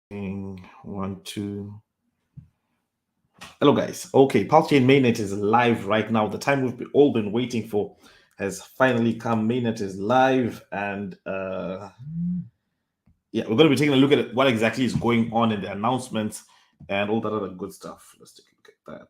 1, 2. Hello, guys. Okay, Pulsechain Mainnet is live right now. The time we've all been waiting for has finally come. Mainnet is live, and yeah, we're going to be taking a look at what exactly is going on in the announcements and all that other good stuff. Let's take a look at that.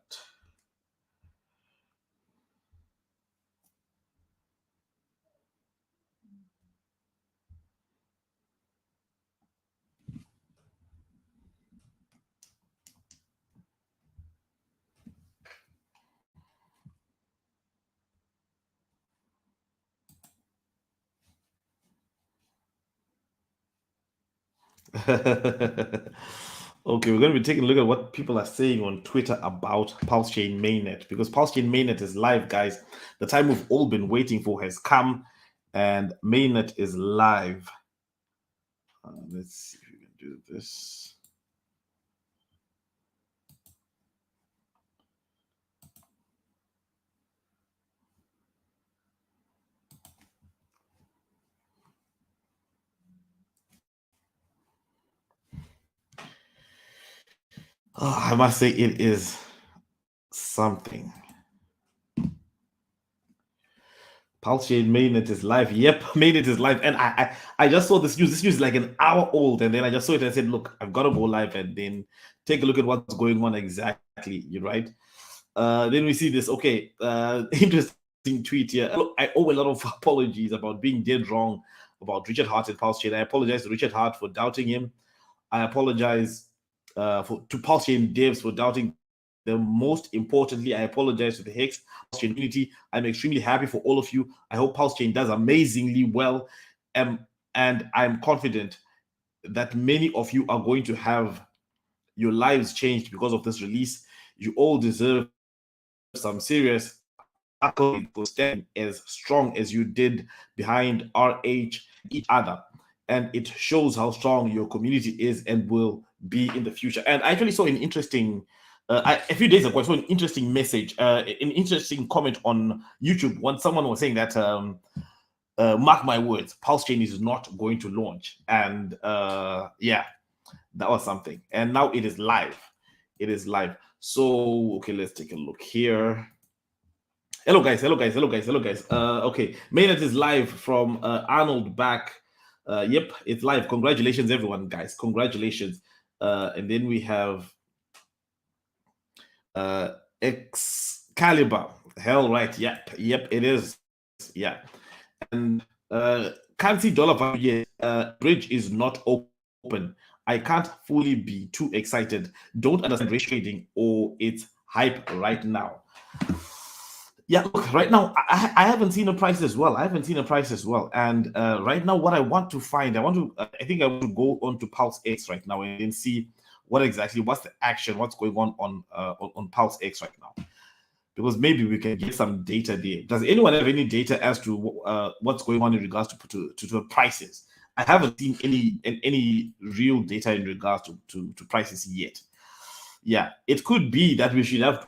Okay, we're going to be taking a look at what people are saying on Twitter about Pulsechain Mainnet, because Pulsechain Mainnet is live, guys. The time we've all been waiting for has come, and Mainnet is live. Let's see if we can do this. Oh, I must say it is something. Pulsechain Mainnet is live. Yep, Mainnet is live. And I just saw this news. This news is like an hour old. And then I just saw it and I said, look, I've got to go live and then take a look at what's going on exactly. You're right. Then we see this. Okay, interesting tweet here. Look, I owe a lot of apologies about being dead wrong about Richard Hart and Pulsechain. I apologize to Richard Hart for doubting him. I apologize to Pulsechain devs for doubting them. Most importantly, I apologize to the Hex Pulsechain community. I'm extremely happy for all of you. I hope Pulsechain does amazingly well. And I'm confident that many of you are going to have your lives changed because of this release. You all deserve some serious accolades for standing as strong as you did behind RH each other. And it shows how strong your community is and will be in the future. And I actually saw an interesting, a few days ago, I saw an interesting message, an interesting comment on YouTube when someone was saying that, mark my words, Pulsechain is not going to launch. And yeah, that was something. And now it is live. It is live. So, okay, let's take a look here. Hello, guys. Hello, guys. Hello, guys. Hello, guys. Okay, Mainnet is live from Arnold back. Yep, it's live. Congratulations, everyone, guys. Congratulations. And then we have Excalibur. Hell, right. Yep, yep, it is. Yeah. And can't see dollar value yet. Bridge is not open. I can't fully be too excited. Don't understand race trading or it's hype right now. Yeah, look, right now, I haven't seen a price as well. I haven't seen a price as well. And right now, what I want to find, I think I want to go on to PulseX right now and see what's the action, what's going on PulseX right now. Because maybe we can get some data there. Does anyone have any data as to what's going on in regards to prices? I haven't seen any real data in regards to prices yet. Yeah, it could be that we should have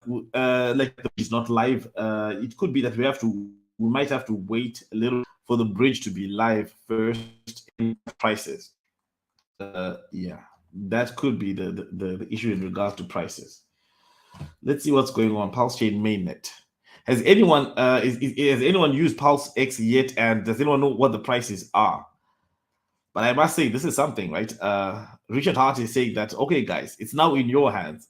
like the bridge is not live. It could be that we might have to wait a little for the bridge to be live first in prices. Yeah, that could be the issue in regards to prices. Let's see what's going on. Pulsechain Mainnet. Has anyone has anyone used PulseX yet? And does anyone know what the prices are? But I must say, this is something, right? Richard Hart is saying that, okay, guys, it's now in your hands.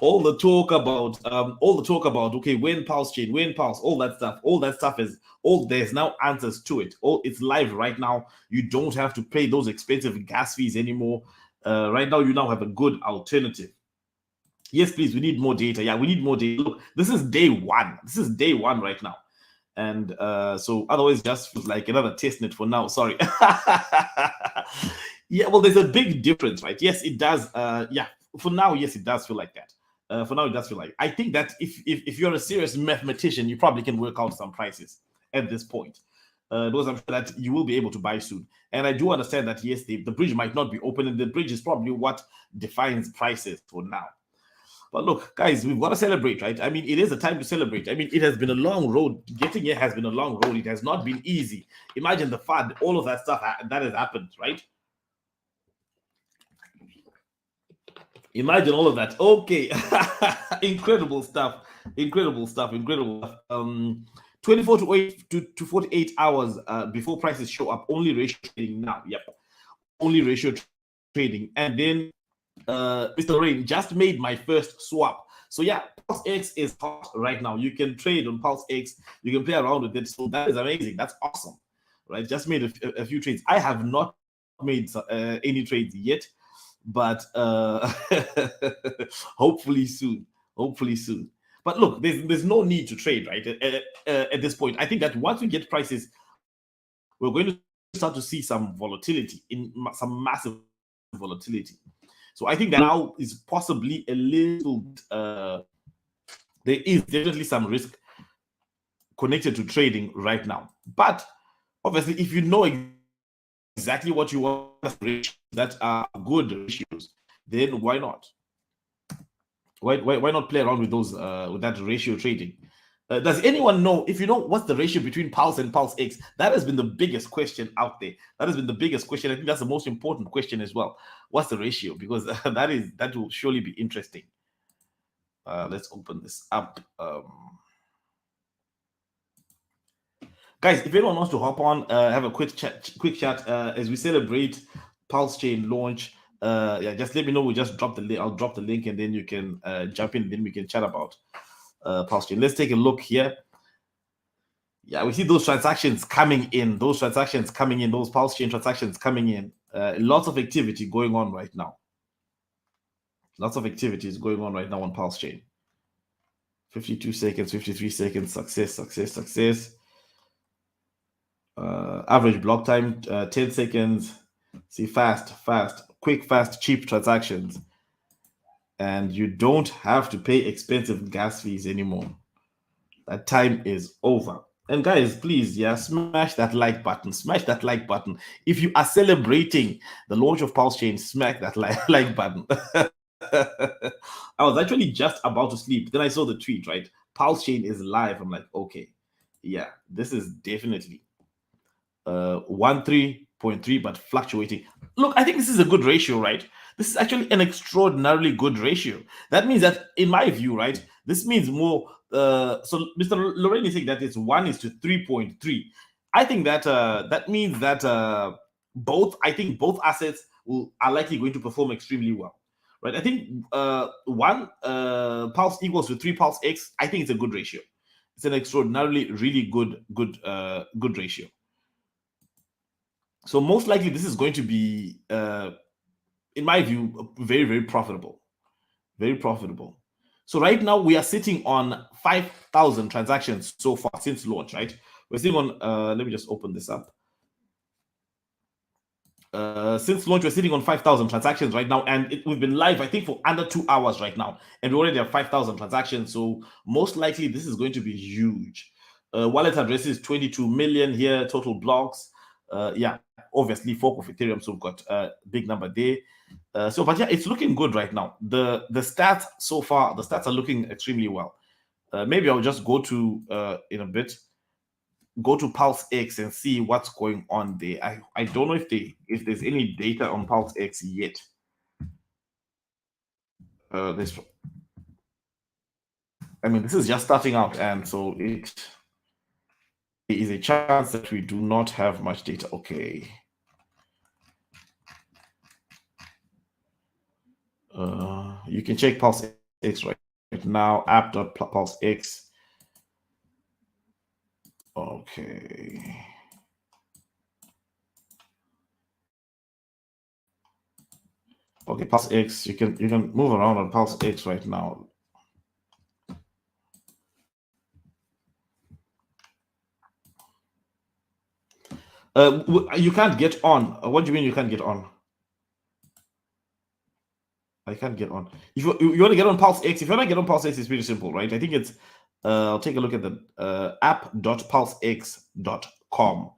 all the talk about okay, when Pulsechain, when Pulse, all that stuff is all, there's now answers to it. All, it's live right now. You don't have to pay those expensive gas fees anymore. Right now, you now have a good alternative. Yes, please, we need more data. Yeah, we need more data. Look, this is day one. This is day one right now. And so otherwise just feels like another testnet for now. Sorry. Yeah, well, there's a big difference, right? Yes, it does. Yeah, for now, yes, it does feel like that. For now, it does feel like. I think that if you're a serious mathematician, you probably can work out some prices at this point. Because I'm sure that you will be able to buy soon. And I do understand that, yes, the bridge might not be open, and the bridge is probably what defines prices for now. But look, guys, we've got to celebrate, right? I mean, it is a time to celebrate. I mean, it has been a long road. Getting here has been a long road. It has not been easy. Imagine the FUD, all of that stuff that has happened, right? Imagine all of that. Okay. Incredible stuff. Incredible stuff. Incredible stuff. 24 to 48 hours before prices show up. Only ratio trading now. Yep. Only ratio trading. And then Mr. Rain just made my first swap. So yeah, PulseX is hot right now. You can trade on PulseX. You can play around with it. So that is amazing. That's awesome, right? Just made a few trades. I have not made any trades yet, but hopefully soon. Hopefully soon. But look, there's no need to trade, right? At this point, I think that once we get prices, we're going to start to see some volatility, some massive volatility. So I think that now is possibly a little. There is definitely some risk connected to trading right now, but obviously, if you know exactly what you want that are good ratios, then why not? Why not play around with those with that ratio trading? Does anyone know, if you know, what's the ratio between Pulse and PulseX? That has been the biggest question out there. That has been the biggest question. I think that's the most important question as well. What's the ratio? Because that will surely be interesting. Let's open this up. Guys, if anyone wants to hop on, have a quick chat as we celebrate Pulsechain launch. Yeah, just let me know. We just drop the link. I'll drop the link, and then you can jump in. And then we can chat about Pulsechain. Let's take a look here. Yeah, we see those transactions coming in. Those Pulsechain transactions coming in. Lots of activity going on right now. Lots of activities going on right now on Pulsechain. 52 seconds, 53 seconds, success. Average block time 10 seconds. See, fast, quick, fast, cheap transactions, and you don't have to pay expensive gas fees anymore. That time is over. And guys, please, yeah, smash that like button. If you are celebrating the launch of Pulsechain, smack that like button. I was actually just about to sleep. Then I saw the tweet, right? Pulsechain is live. I'm like, okay, yeah, this is definitely 13.3, but fluctuating. Look, I think this is a good ratio, right? This is actually an extraordinarily good ratio. That means that, in my view, right, this means more. So Mr. Lorraine is saying that it's 1:3.3. I think that that means that both assets are likely going to perform extremely well, right? I think one Pulse equals to 3 Pulse X. I think it's a good ratio. It's an extraordinarily really good ratio. So most likely this is going to be, in my view, very, very profitable. Very profitable. So right now we are sitting on 5,000 transactions so far since launch, right? We're sitting on, let me just open this up. Since launch, we're sitting on 5,000 transactions right now, and we've been live, I think, for under 2 hours right now, and we already have 5,000 transactions. So most likely this is going to be huge. Wallet addresses 22 million here, total blocks. Yeah, obviously fork of Ethereum, so we've got a big number there. But yeah, it's looking good right now. The stats so far, the stats are looking extremely well. Maybe I'll just go to in a bit. Go to PulseX and see what's going on there. I don't know if there's any data on PulseX yet. This is just starting out, and so it is a chance that we do not have much data. Okay. You can check PulseX right now, app.pulsex. Okay. Okay, PulseX. You can move around on PulseX right now. You can't get on. What do you mean you can't get on? I can't get on. If you want to get on PulseX, if you want to get on PulseX, it's pretty simple, right? I think it's I'll take a look at the app.pulsex.com.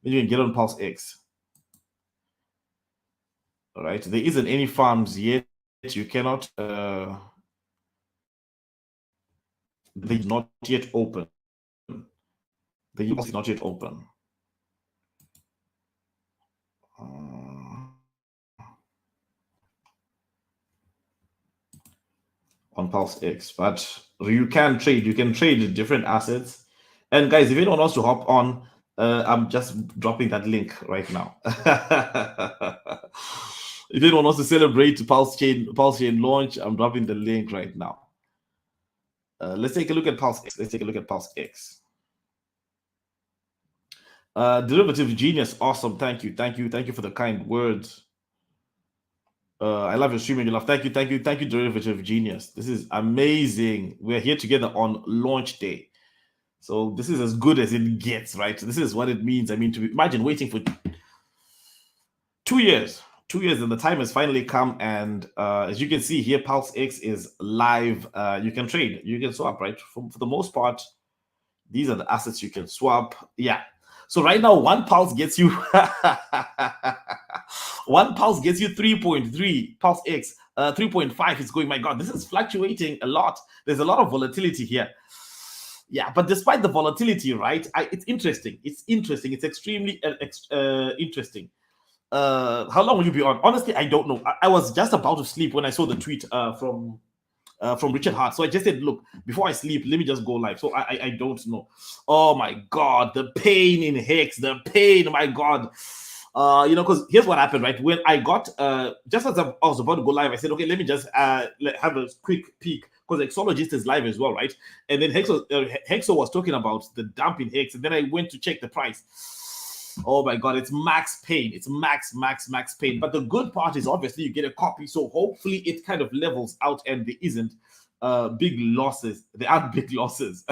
Then you can get on PulseX. All right. There isn't any farms yet. You cannot They're not yet open. The yield is not yet open. On PulseX, but you can trade different assets. And guys, if anyone wants to hop on, I'm just dropping that link right now. If anyone wants to celebrate Pulsechain launch, I'm dropping the link right now. Let's take a look at PulseX. Let's take a look at PulseX. Derivative Genius, awesome. Thank you for the kind words. I love your streaming. You love. Thank you, Derivative Genius. This is amazing. We're here together on launch day, so this is as good as it gets, right? This is what it means. I mean, imagine waiting for 2 years, and the time has finally come. And as you can see here, PulseX is live. You can trade, you can swap, right? For the most part, these are the assets you can swap. Yeah. So right now, one pulse gets you 3.3. PulseX 3.5 is going. My God, this is fluctuating a lot. There's a lot of volatility here. Yeah, but despite the volatility, right? It's interesting. It's extremely interesting. How long will you be on? Honestly, I don't know. I was just about to sleep when I saw the tweet from Richard Hart. So I just said, look, before I sleep, let me just go live. So I don't know. Oh my God, the pain in Hex, the pain, my God. Because here's what happened, right? When I got, just as I was about to go live, I said, okay, let me just have a quick peek, because Exologist is live as well, right? And then Hexo was talking about the dump in Hex, and then I went to check the price. Oh my God, it's max pain. It's max pain. But the good part is obviously you get a copy, so hopefully it kind of levels out and there isn't big losses. There aren't big losses.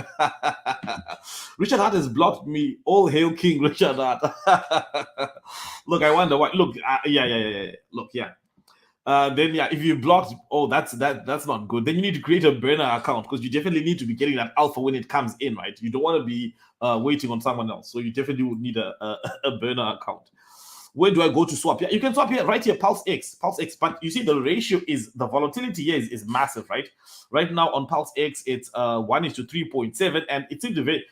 Richard Hart has blocked me. All hail King Richard Hart. Look, I wonder why. Look, yeah. Look, yeah. Then yeah, if you blocked, that's not good. Then you need to create a burner account, because you definitely need to be getting that alpha when it comes in, right? You don't want to be waiting on someone else, so you definitely would need a burner account. Where do I go to swap? Yeah, you can swap here, right here, PulseX, but you see the ratio is, the volatility here is massive, right? Right now on PulseX, it's 1:3.7, and it seems to be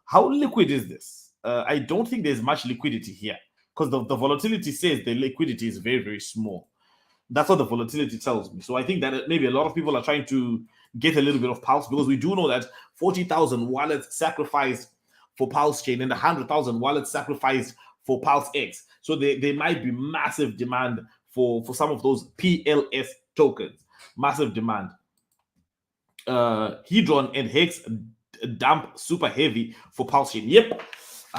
how liquid is this? I don't think there's much liquidity here, because the volatility says the liquidity is very, very small. That's what the volatility tells me. So I think that maybe a lot of people are trying to get a little bit of pulse, because we do know that 40,000 wallets sacrificed for Pulsechain and 100,000 wallets sacrificed for PulseX. So there might be massive demand for some of those PLS tokens. Massive demand. Hedron and Hex dump super heavy for Pulsechain. Yep.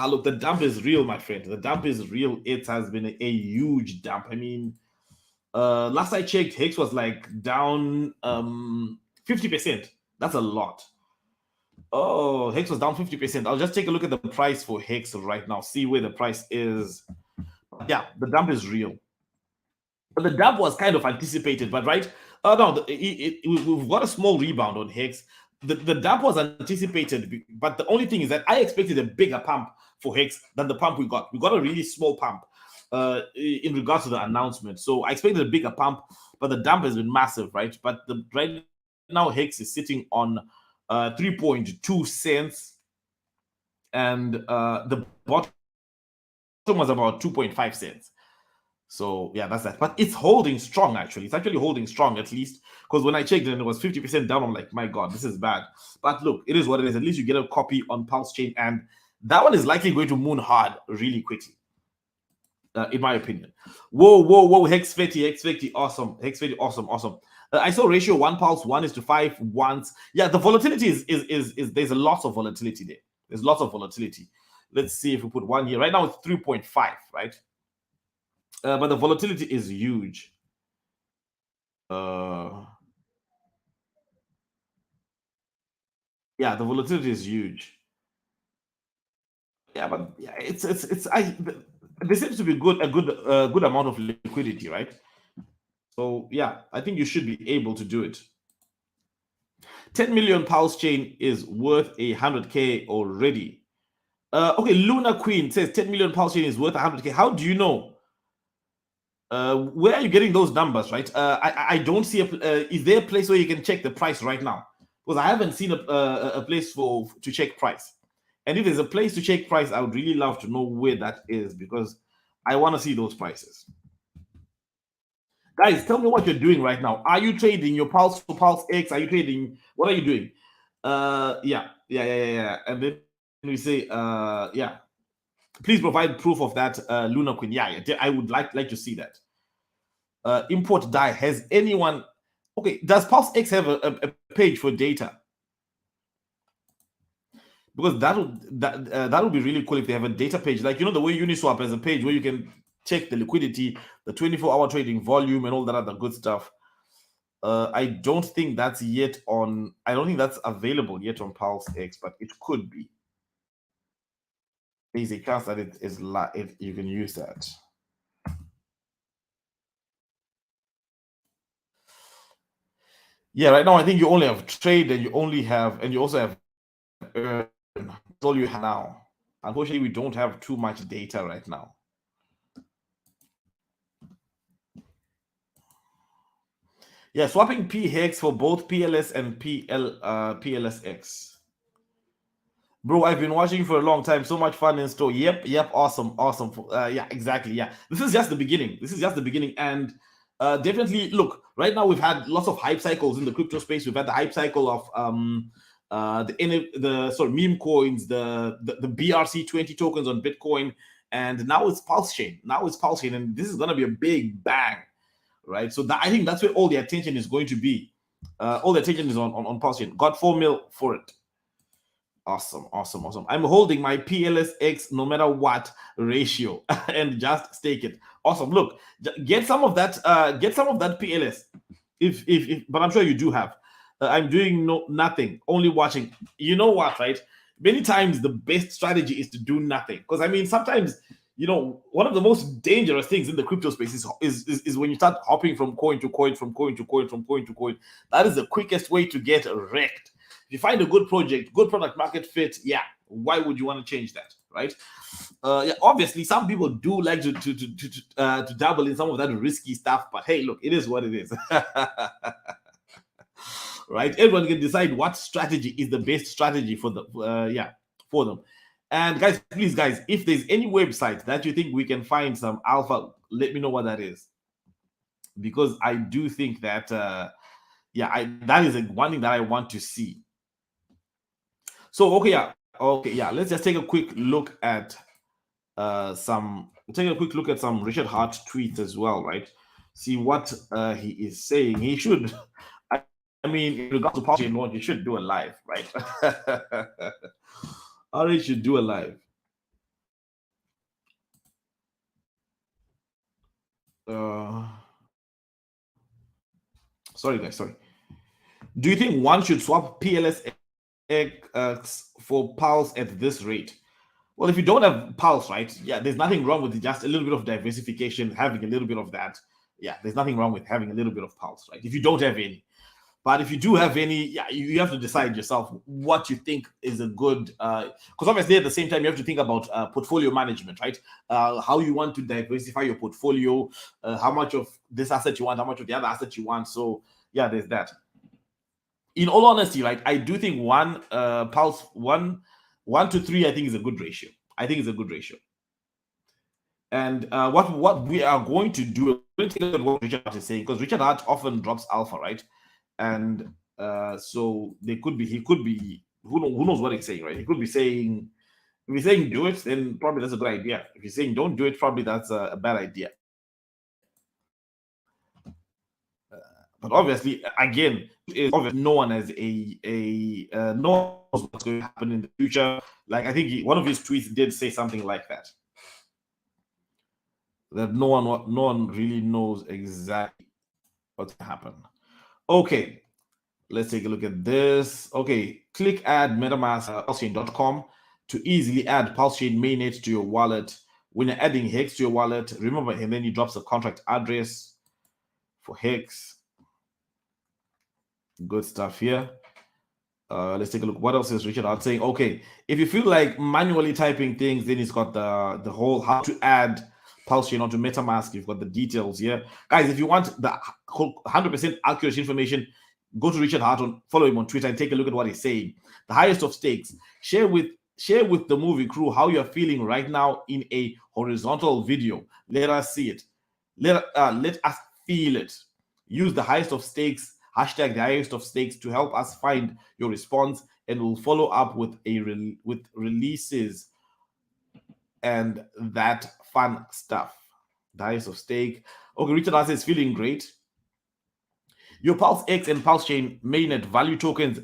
Look, the dump is real, my friend. The dump is real. It has been a huge dump. I mean, last I checked, Hex was like down 50%. That's a lot. Oh, Hex was down 50%. I'll just take a look at the price for Hex right now, see where the price is. Yeah, the dump is real. But the dump was kind of anticipated, but right? No, we've got a small rebound on Hex. The dump was anticipated, but the only thing is that I expected a bigger pump for Hex than the pump we got. We got a really small pump in regards to the announcement. So I expected a bigger pump, but the dump has been massive, right? But right now, Hex is sitting on 3.2 cents, and the bottom was about 2.5 cents. So yeah, that's that. But it's holding strong, actually. It's actually holding strong, at least, because when I checked and it was 50% down, I'm like, my God, this is bad. But look, it is what it is. At least you get a copy on Pulsechain, and that one is likely going to moon hard really quickly. In my opinion. Whoa, Hex 50, awesome. Hex 50, awesome. I saw ratio 1 pulse 1:5 once. Yeah, the volatility is there's a lot of volatility there. There's lots of volatility. Let's see if we put 1 here. Right now it's 3.5, right? But the volatility is huge. Yeah, the volatility is huge. Yeah, but yeah, there seems to be a good amount of liquidity, right? So yeah, I think you should be able to do it. 10 million Pulsechain is worth 100K already. Okay, Luna Queen says 10 million Pulsechain is worth 100K. How do you know? Where are you getting those numbers, right? I don't see is there a place where you can check the price right now? because I haven't seen a place to check price. And if there's a place to check price, I would really love to know where that is, because I want to see those prices. Guys, tell me what you're doing right now. Are you trading your Pulse to PulseX? Are you trading? What are you doing? Yeah. And then we say, yeah. Please provide proof of that Luna Queen. Yeah. I would like to see that. Import die. Has anyone? Okay. Does PulseX have a page for data? Because that would be really cool if they have a data page, like the way Uniswap has a page where you can check the liquidity, the 24-hour trading volume, and all that other good stuff. I don't think that's yet on. I don't think that's available yet on PulseX, but it could be. There's a chance that it is you can use that. Yeah, right now I think you only have trade, and you also have earn. That's all you have now. Unfortunately, we don't have too much data right now. Yeah, swapping p-hex for both PLS and PLSX. Bro, I've been watching for a long time. So much fun in store. Yep, awesome. Yeah, exactly. Yeah, this is just the beginning. And definitely, look, right now we've had lots of hype cycles in the crypto space. We've had the hype cycle of the meme coins, the BRC20 tokens on Bitcoin, and now it's Pulsechain. And this is gonna be a big bang, right? So I think that's where all the attention is going to be. All the attention is on Pulsechain. Got 4 mil for it. Awesome. I'm holding my PLSX no matter what ratio and just stake it. Awesome. Look, get some of that. Get some of that PLS. If but I'm sure you do have. I'm doing nothing, only watching. You know what, right? Many times the best strategy is to do nothing, because I mean sometimes one of the most dangerous things in the crypto space is when you start hopping from coin to coin, from coin to coin, from coin to coin. That is the quickest way to get wrecked. If you find a good project, good product market fit, yeah, why would you want to change that, right? Yeah, obviously, some people do like to dabble in some of that risky stuff, but hey, look, it is what it is. Right? Everyone can decide what strategy is the best strategy for for them. And please, guys, if there's any website that you think we can find some alpha, let me know what that is, because I do think that that is one thing that I want to see. So let's just take a quick look at some Richard Hart tweets as well, right? See what he is saying. He should, I mean, in regards to Pulsechain launch, he should do a live, right? Or he should do a live. Sorry, guys. Sorry. Do you think one should swap PLSX for Pulse at this rate? Well, if you don't have Pulse, right? Yeah, there's nothing wrong with just a little bit of diversification, having a little bit of that. Yeah, there's nothing wrong with having a little bit of Pulse, right? If you don't have any. But if you do have any, yeah, you have to decide yourself what you think is a good, because obviously at the same time you have to think about portfolio management, right? How you want to diversify your portfolio, how much of this asset you want, how much of the other asset you want. So yeah, there's that. In all honesty, right, I do think one Pulse 1 to 3, I think is a good ratio. And what we are going to do, we're going to take a look at what Richard Hart is saying, because Richard Hart often drops alpha, right? And so he could be who knows what he's saying, right? He could be saying, if he's saying do it, then probably that's a good idea. If he's saying don't do it, probably that's a bad idea. But obviously, again, no one has no one knows what's going to happen in the future. Like I think one of his tweets did say something like that. That no one really knows exactly what's going to happen. Okay, let's take a look at this. Okay, click add MetaMask Pulsechain.com to easily add Pulsechain mainnet to your wallet. When you're adding Hex to your wallet, remember, and then he drops a contract address for Hex. Good stuff here. Let's take a look. What else is Richard Hart saying? Okay, if you feel like manually typing things, then he's got the whole how to add Pulsechain onto MetaMask. You've got the details here, guys. If you want the 100% accurate information, go to Richard Hart, follow him on Twitter, and take a look at what he's saying. The highest of stakes. Share with the movie crew how you're feeling right now in a horizontal video. Let us see it. Let us feel it. Use the highest of stakes, hashtag the highest of stakes, to help us find your response, and we'll follow up with with releases and that fun stuff. The highest of stake. Okay, Richard Hart is feeling great. Your PulseX and Pulsechain mainnet value tokens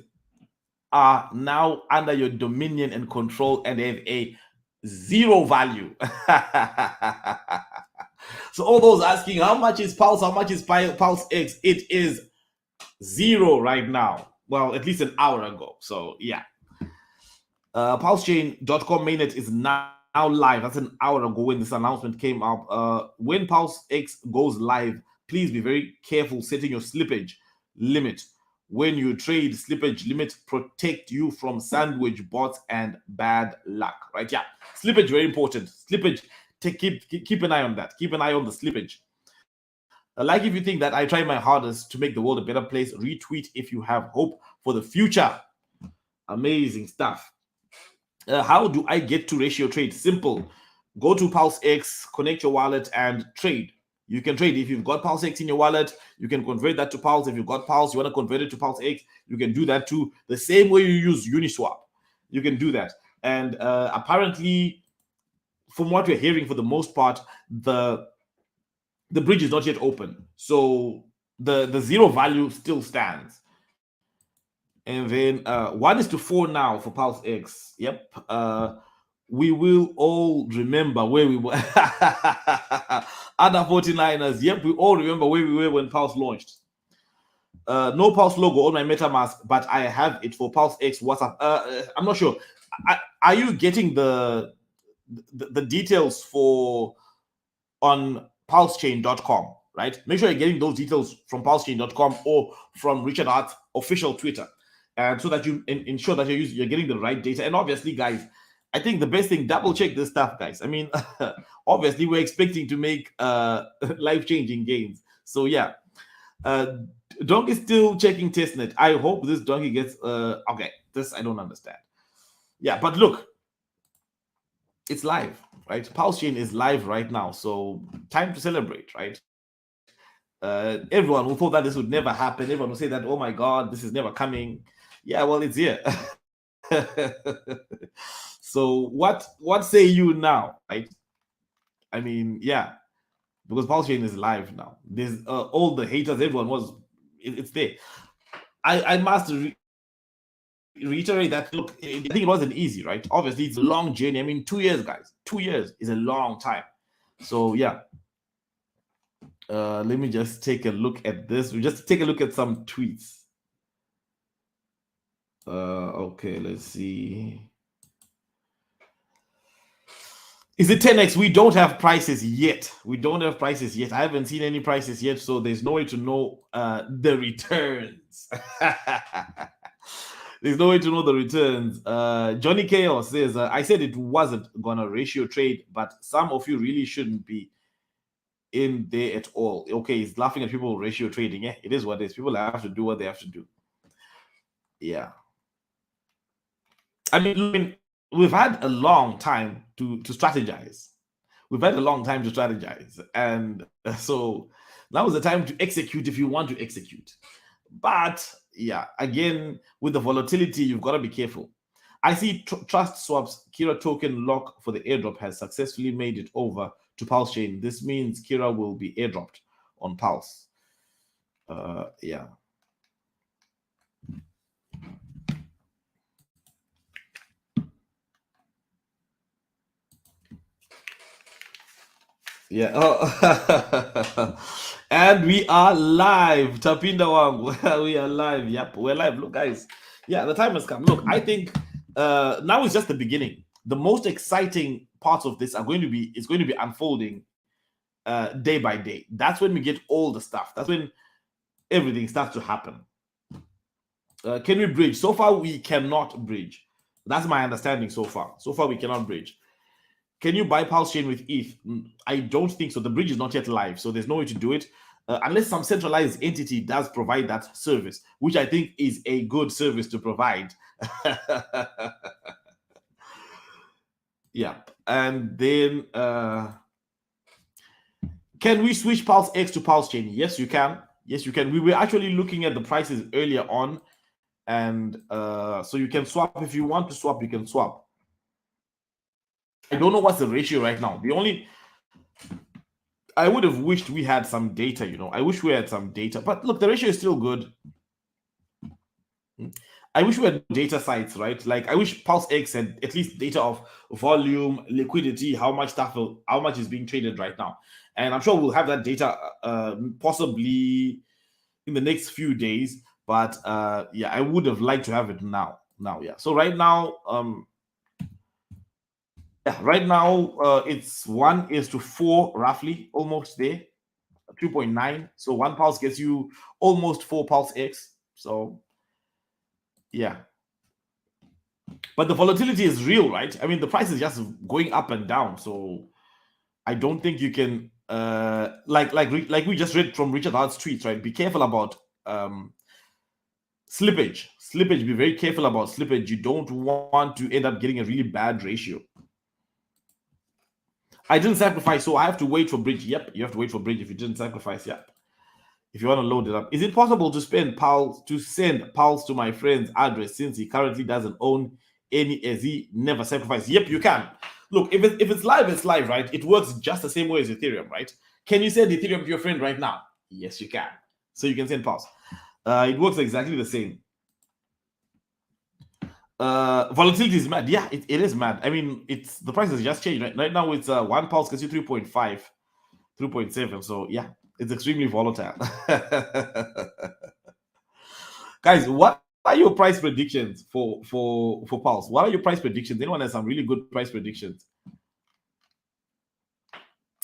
are now under your dominion and control, and they have a zero value. So all those asking how much is Pulse, how much is PulseX, it is zero right now. Well, at least an hour ago. So yeah. Pulsechain.com mainnet is now live. That's an hour ago when this announcement came up. When PulseX goes live, please be very careful setting your slippage limit. When you trade, slippage limits protect you from sandwich bots and bad luck, right? Yeah, slippage, very important. Slippage, keep an eye on that. Keep an eye on the slippage. Like if you think that I try my hardest to make the world a better place, retweet if you have hope for the future. Amazing stuff. How do I get to ratio trade? Simple. Go to PulseX, connect your wallet, and trade. You can trade. If you've got PulseX in your wallet, you can convert that to Pulse. If you've got Pulse, you want to convert it to PulseX, you can do that too. The same way you use Uniswap, you can do that. And apparently, from what we're hearing, for the most part, the bridge is not yet open. So the zero value still stands. And then 1:4 now for PulseX. Yep. We will all remember where we were. Other 49ers. Yep, we all remember where we were when Pulse launched. No Pulse logo on my MetaMask, but I have it for PulseX WhatsApp. I'm not sure. Are you getting the details for on Pulsechain.com? Right? Make sure you're getting those details from Pulsechain.com or from Richard Hart's official Twitter, and so that you ensure that you're getting the right data. And obviously, guys, I think the best thing, double check this stuff, guys. I mean, obviously, we're expecting to make life-changing gains. So yeah, Donkey's still checking testnet. I hope this Donkey gets okay. This I don't understand. Yeah, but look, it's live, right? Pulsechain is live right now, so time to celebrate, right? Everyone who thought that this would never happen, everyone will say that, oh my God, this is never coming. Yeah, well, it's here. So what say you now, right? I mean, yeah, because Pulsechain is live now. There's all the haters, everyone it's there. I must reiterate that, look, I think it wasn't easy, right? Obviously, it's a long journey. I mean, 2 years, guys. 2 years is a long time. So yeah. Let me just take a look at this. We just take a look at some tweets. Okay, let's see. Is it 10x? We don't have prices yet. We don't have prices yet. I haven't seen any prices yet, so there's no way to know the returns. There's no way to know the returns. Johnny Chaos says, I said it wasn't gonna ratio trade, but some of you really shouldn't be in there at all. Okay, he's laughing at people ratio trading. Yeah, it is what it is. People have to do what they have to do. Yeah. I mean, we've had a long time to strategize. We've had a long time to strategize. And so now is the time to execute if you want to execute. But yeah, again, with the volatility, you've got to be careful. I see Trust Swap's Kira token lock for the airdrop has successfully made it over to Pulsechain. This means Kira will be airdropped on Pulse. Yeah. Yeah. Oh. And we are live. Tapinda Wangu. We are live. Yep, we're live. Look, guys. Yeah, the time has come. Look, I think now is just the beginning. The most exciting parts of this are going to be unfolding day by day. That's when we get all the stuff. That's when everything starts to happen. Can we bridge? So far, we cannot bridge. That's my understanding so far. So far, we cannot bridge. Can you buy Pulsechain with ETH? I don't think so. The bridge is not yet live, so there's no way to do it. unless some centralized entity does provide that service, which I think is a good service to provide. Yeah. And then can we switch PulseX to Pulsechain? Yes, you can. Yes, you can. We were actually looking at the prices earlier on, and so you can swap. If you want to swap, you can swap. I don't know what's the ratio right now. I would have wished we had some data, I wish we had some data, but look, the ratio is still good. I wish we had data sites, right? Like I wish PulseX had at least data of volume, liquidity, how much is being traded right now. And I'm sure we'll have that data possibly in the next few days. But yeah, I would have liked to have it now. Yeah. So right now, it's 1:4 roughly, almost there, 2.9. So 1 pulse gets you almost 4 PulseX. So yeah. But the volatility is real, right? I mean, the price is just going up and down. So I don't think you can like we just read from Richard Hart's tweets, right? Be careful about slippage. Be very careful about slippage. You don't want to end up getting a really bad ratio. I didn't sacrifice, so I have to wait for bridge. Yep, you have to wait for bridge if you didn't sacrifice. Yep. If you want to load it up, is it possible to send Pulse to my friend's address since he currently doesn't own any, as he never sacrificed? Yep, you can. Look, if it's live, it's live, right? It works just the same way as Ethereum, right? Can you send Ethereum to your friend right now? Yes, you can. So you can send Pulse. It works exactly the same. Volatility is mad. Yeah, it is mad. I mean, the price has just changed. Right now, it's 1 Pulse gets you 3.5, 3.7. So yeah, it's extremely volatile. Guys, what are your price predictions for Pulse? What are your price predictions? Anyone has some really good price predictions?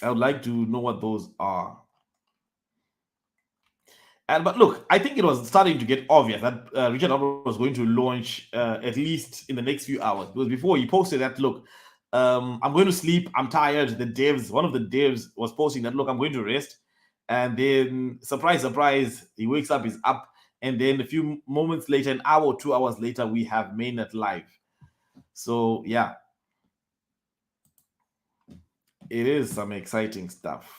I would like to know what those are. But look, I think it was starting to get obvious that Richard Hart was going to launch at least in the next few hours. Because before he posted that, look, I'm going to sleep, I'm tired. One of the devs was posting that, look, I'm going to rest. And then, surprise, surprise, he wakes up, he's up. And then a few moments later, an hour or 2 hours later, we have Mainnet live. So, yeah. It is some exciting stuff.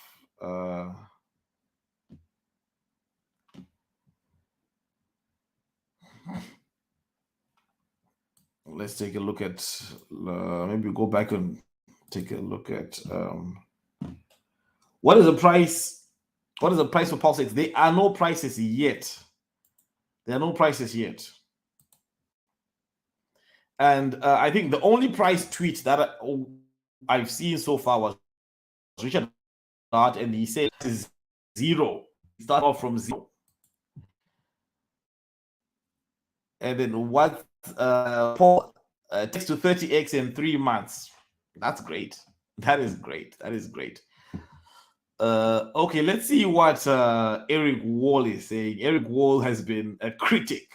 Let's take a look at, maybe go back and take a look at what is the price for PulseX. There are no prices yet. And I think the only price tweet that I've seen so far was Richard Hart, and he said it is 0. Start off from 0. And then what Paul takes to 30x in 3 months. That's great. That is great. Okay, let's see what Eric Wall is saying. Eric Wall has been a critic.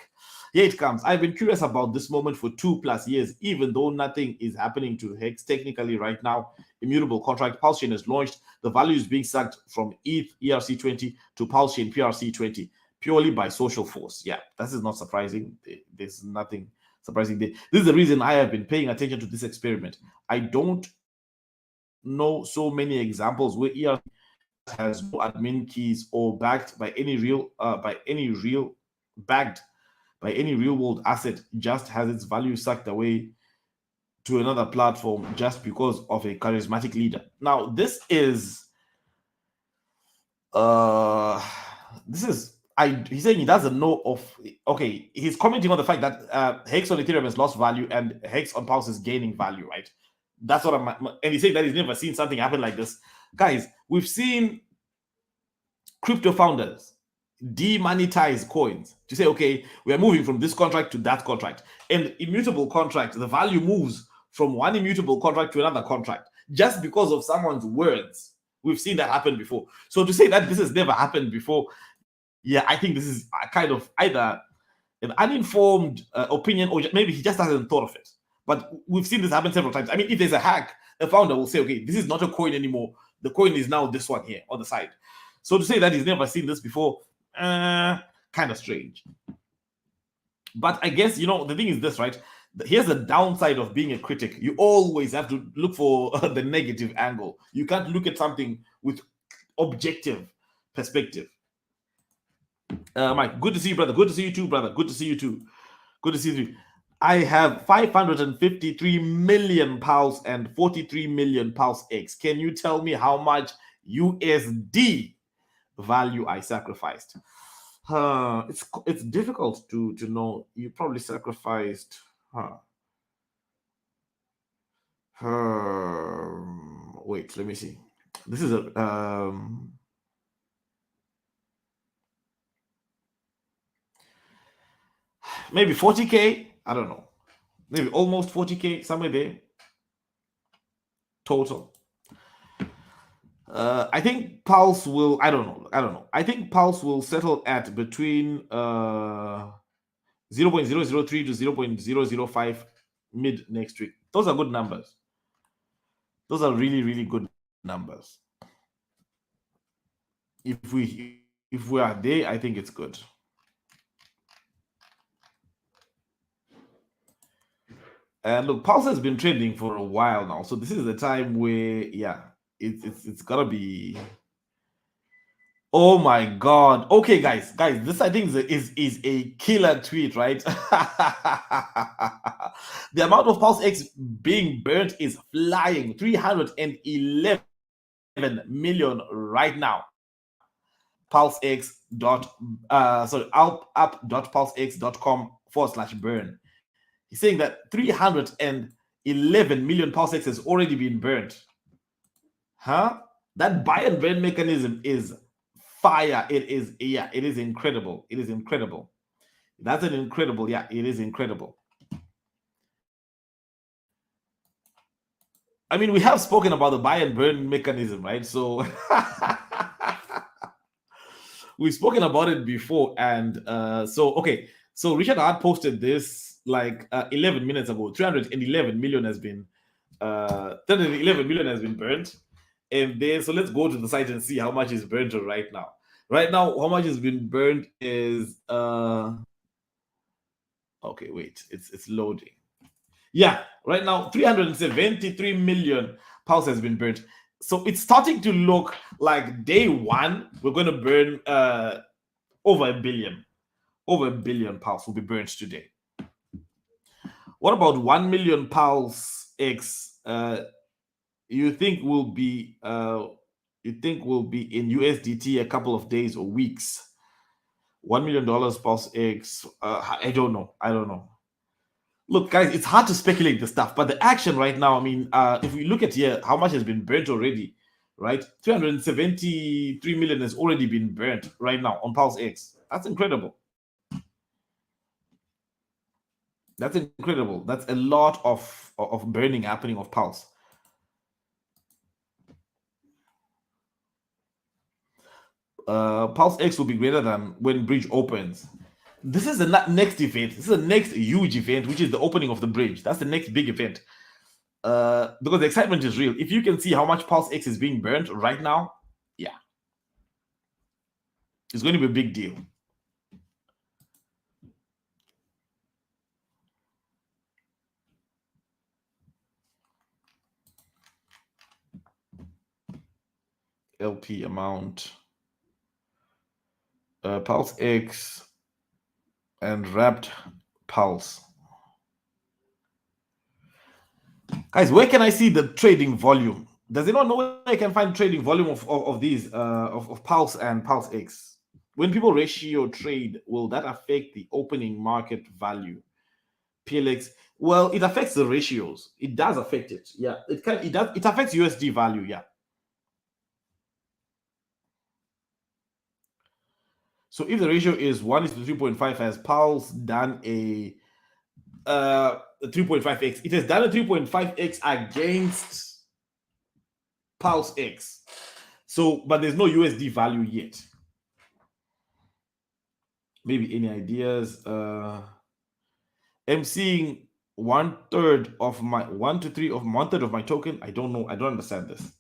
Here it comes. I've been curious about this moment for 2+ years, even though nothing is happening to Hex technically right now. Immutable contract Pulsechain is launched. The value is being sucked from ETH ERC20 to Pulsechain PRC20 purely by social force. Yeah, that is not surprising. There's nothing surprising there. This is the reason I have been paying attention to this experiment. I don't know so many examples where ERC has no admin keys or backed by any real world asset, just has its value sucked away to another platform just because of a charismatic leader. Now, he's saying he doesn't know of. Okay, he's commenting on the fact that Hex on Ethereum has lost value and Hex on Pulse is gaining value, right? That's what and he's saying that he's never seen something happen like this. Guys, we've seen crypto founders demonetize coins to say, okay, we are moving from this contract to that contract. And immutable contract, the value moves from one immutable contract to another contract just because of someone's words. We've seen that happen before. So to say that this has never happened before, yeah, I think this is a kind of either an uninformed opinion, or maybe he just hasn't thought of it. But we've seen this happen several times. I mean, if there's a hack, the founder will say, okay, this is not a coin anymore. The coin is now this one here on the side. So to say that he's never seen this before, kind of strange. But I guess, the thing is this, right? Here's the downside of being a critic. You always have to look for the negative angle. You can't look at something with objective perspective. Mike, good to see you, brother. Good to see you too, brother. Good to see you too. Good to see you. I have 553 million Pulse and 43 million PulseX. Can you tell me how much USD value I sacrificed? It's difficult to know. You probably sacrificed. Wait, let me see. This is a maybe 40K. I don't know. Maybe almost 40K, somewhere there. Total. I think Pulse will. I don't know. I think Pulse will settle at between 0.003 to 0.005 mid next week. Those are good numbers. Those are really, really good numbers. If we are there, I think it's good. And look, Pulse has been trending for a while now, so this is the time where, yeah, it's gotta be. Oh my God! Okay, guys, this I think is a killer tweet, right? The amount of PulseX being burnt is flying, 311 million right now. PulseX app.pulsex.com/burn. He's saying that 311 million PulseX has already been burnt. Huh? That buy and burn mechanism is fire. It is incredible. It is incredible. That's an incredible, it is incredible. I mean, we have spoken about the buy and burn mechanism, right? So we've spoken about it before, and so Richard Hart posted this like 11 minutes ago. 311 million has been 311 million has been burnt, and then so let's go to the site and see how much is burnt right now. Right now, how much has been burnt is okay. Wait, it's loading. Yeah, right now 373 million Pulse has been burnt. So it's starting to look like day one, we're going to burn over a billion. Over a billion Pulse will be burnt today. What about 1 million Pulse X? You think will be in USDT a couple of days or weeks? $1 million Pulse X. I don't know. Look, guys, it's hard to speculate the stuff, but the action right now, I mean, if we look at here, how much has been burnt already, right? 373 million has already been burnt right now on PulseX. That's incredible. That's incredible. That's a lot of burning happening of Pulse. PulseX will be greater than when bridge opens. This is the next event. This is the next huge event, which is the opening of the bridge. That's the next big event. Because the excitement is real. If you can see how much PulseX is being burnt right now, yeah, it's going to be a big deal. LP amount, PulseX, and wrapped Pulse. Guys, where can I see the trading volume? Does anyone know where I can find trading volume of these of Pulse and PulseX? When people ratio trade, will that affect the opening market value? PLX, well, it affects the ratios. It does affect it. Yeah, it affects USD value. Yeah. So if the ratio is 1:3.5, has Pulse done a 3.5x? It has done a 3.5x against PulseX. So, but there's no USD value yet. Maybe any ideas? I'm seeing 1/3 of my 1 to 3 of 1/3 of my token. I don't know. I don't understand this.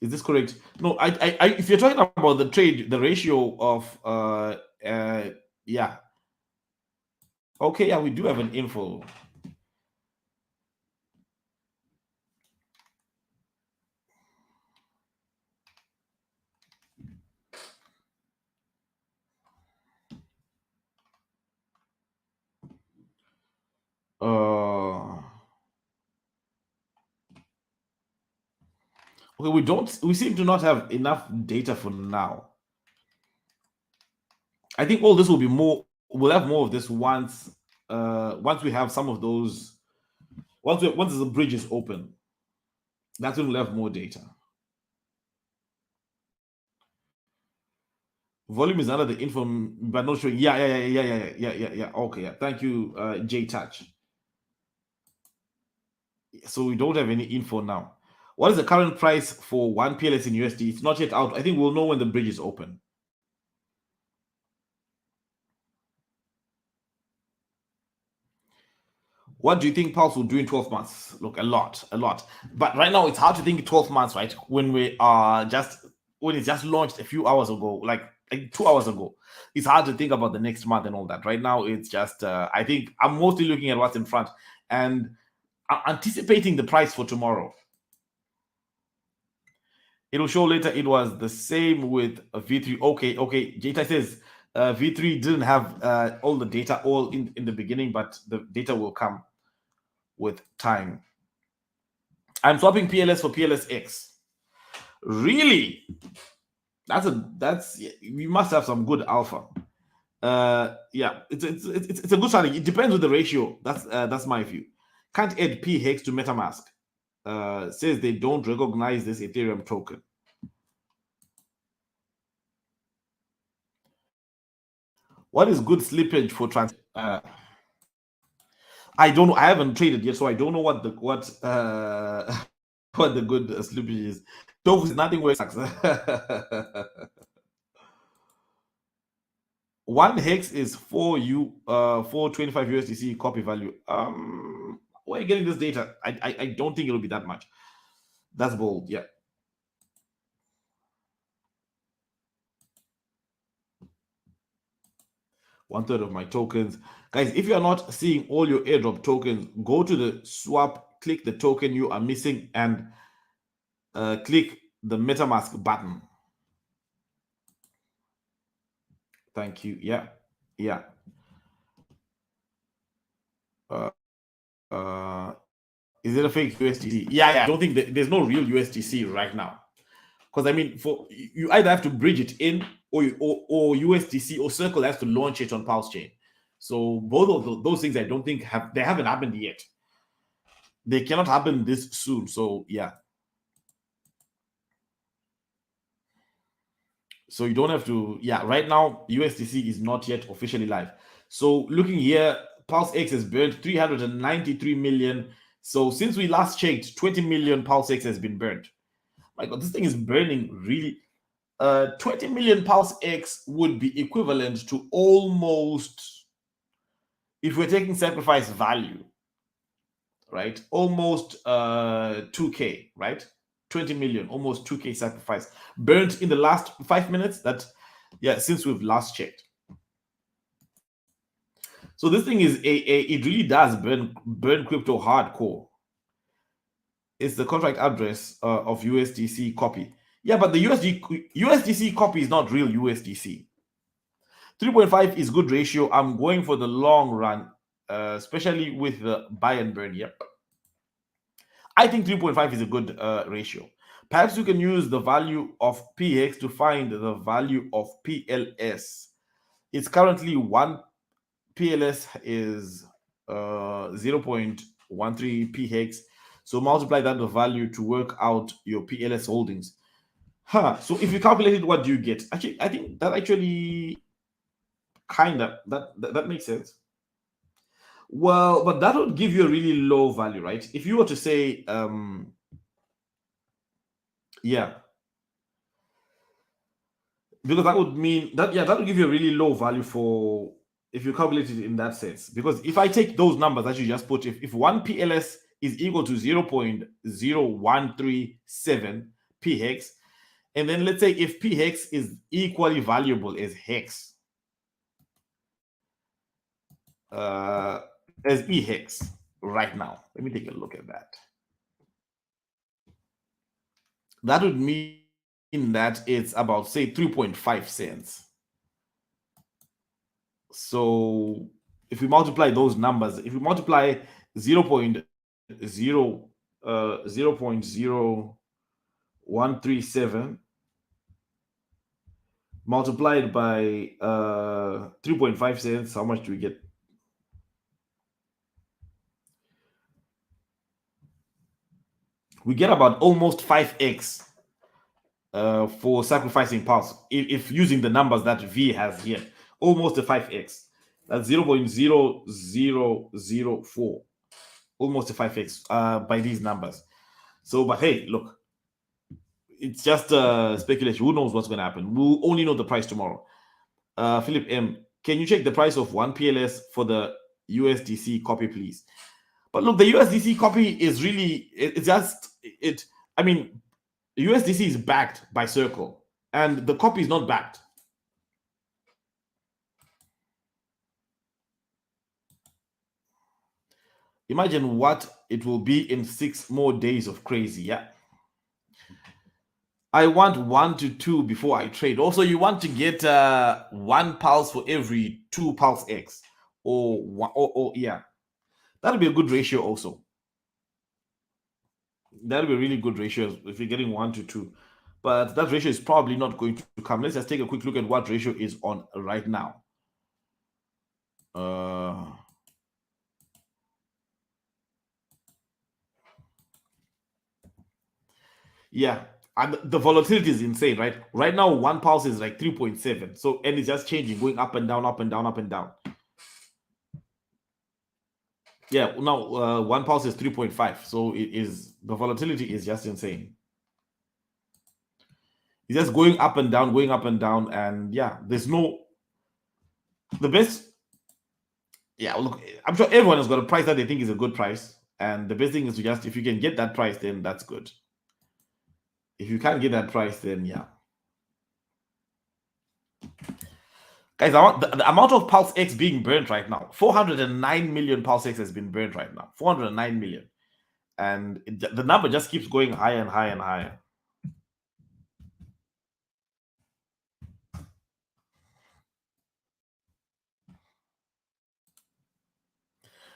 Is this correct? No, if you're talking about the trade, the ratio of yeah. Okay, yeah, we do have an info. Okay, we seem to not have enough data for now. I think all this will be more. We'll have more of this once we have some of those. Once the bridge is open, that's when we'll have more data. Volume is under the info, but not showing. Yeah. Okay, yeah. Thank you, J Touch. So we don't have any info now. What is the current price for one PLS in USD? It's not yet out. I think we'll know when the bridge is open. What do you think Pulse will do in 12 months? Look, a lot. But right now, it's hard to think 12 months, right? When it's just launched a few hours ago, like 2 hours ago. It's hard to think about the next month and all that. Right now, it's just, I think I'm mostly looking at what's in front and anticipating the price for tomorrow. It'll show later it was the same with V3. Okay. Jita says V3 didn't have all the data all in the beginning, but the data will come with time. I'm swapping PLS for PLSX. Really? We must have some good alpha. Yeah, it's a good strategy. It depends with the ratio. That's my view. Can't add P hex to MetaMask. Says they don't recognize this Ethereum token. What is good slippage for trans? I don't know. I haven't traded yet, so I don't know what the what what the good slippage is. Tofu is nothing works. One hex is 425 USDC copy value. Where are you getting this data? I don't think it'll be that much. That's bold, yeah. One third of my tokens. Guys, if you are not seeing all your airdrop tokens, go to the swap, click the token you are missing, and click the MetaMask button. Thank you. Yeah. Is it a fake USDC? Yeah. I don't think there's no real USDC right now. Because I mean, for you either have to bridge it in, or USDC or Circle has to launch it on Pulsechain. So both of those things, I don't think haven't happened yet. They cannot happen this soon. So yeah. So you don't have to. Yeah, right now USDC is not yet officially live. So looking here, PulseX has burned 393 million. So since we last checked, 20 million PulseX has been burned. My God, this thing is burning really. 20 million PulseX would be equivalent to almost, if we're taking sacrifice value, right? Almost 2K, right? 20 million, almost 2K sacrifice burnt in the last 5 minutes. Since we've last checked. So this thing is it really does burn crypto hardcore. It's the contract address of USDC copy. Yeah, but the USDC copy is not real USDC. 3.5 is good ratio. I'm going for the long run, especially with the buy and burn. Yep. I think 3.5 is a good ratio. Perhaps you can use the value of PX to find the value of PLS. It's currently one PLS is 0.13 PX. So multiply that the value to work out your PLS holdings. So if you calculate it, what do you get? Actually, I think that that makes sense. Well, but that would give you a really low value, right? If you were to say, yeah, because that would mean that would give you a really low value for if you calculate it in that sense. Because if I take those numbers that you just put, if one PLS is equal to 0.0137 P hex. And then let's say if P hex is equally valuable as hex, as E hex right now. Let me take a look at that. That would mean that it's about, say, 3.5 cents. So if we multiply those numbers, if we multiply 0.0137 multiplied by 3.5 cents, how much do we get? We get about almost 5x for sacrificing pulse if using the numbers that V has here. Almost a 5x. That's 0.0004. Almost a 5x by these numbers. So, but hey, look, it's just speculation. Who knows what's going to happen? We'll only know the price tomorrow. Philip M, can you check the price of one PLS for the USDC copy, please? But look, the USDC copy is really, it's just, I mean, USDC is backed by Circle, and the copy is not backed. Imagine what it will be in 6 more days of crazy. Yeah. I want 1 to 2 before I trade. Also, you want to get 1 pulse for every 2 PulseX, or yeah, that'll be a good ratio. Also, that'll be a really good ratio if you're getting 1 to 2. But that ratio is probably not going to come. Let's just take a quick look at what ratio is on right now. Yeah, and the volatility is insane, right? Right now, 1 pulse is like 3.7. So, and it's just changing, going up and down, up and down, up and down. Yeah, now 1 pulse is 3.5. So the volatility is just insane. It's just going up and down, going up and down, and yeah, there's no the best. Yeah, look, I'm sure everyone has got a price that they think is a good price, and the best thing is to just, if you can get that price, then that's good. If you can't get that price, then yeah. Guys, I want the amount of PulseX being burnt right now. 409 million PulseX has been burnt right now. 409 million. And the number just keeps going higher and higher and higher.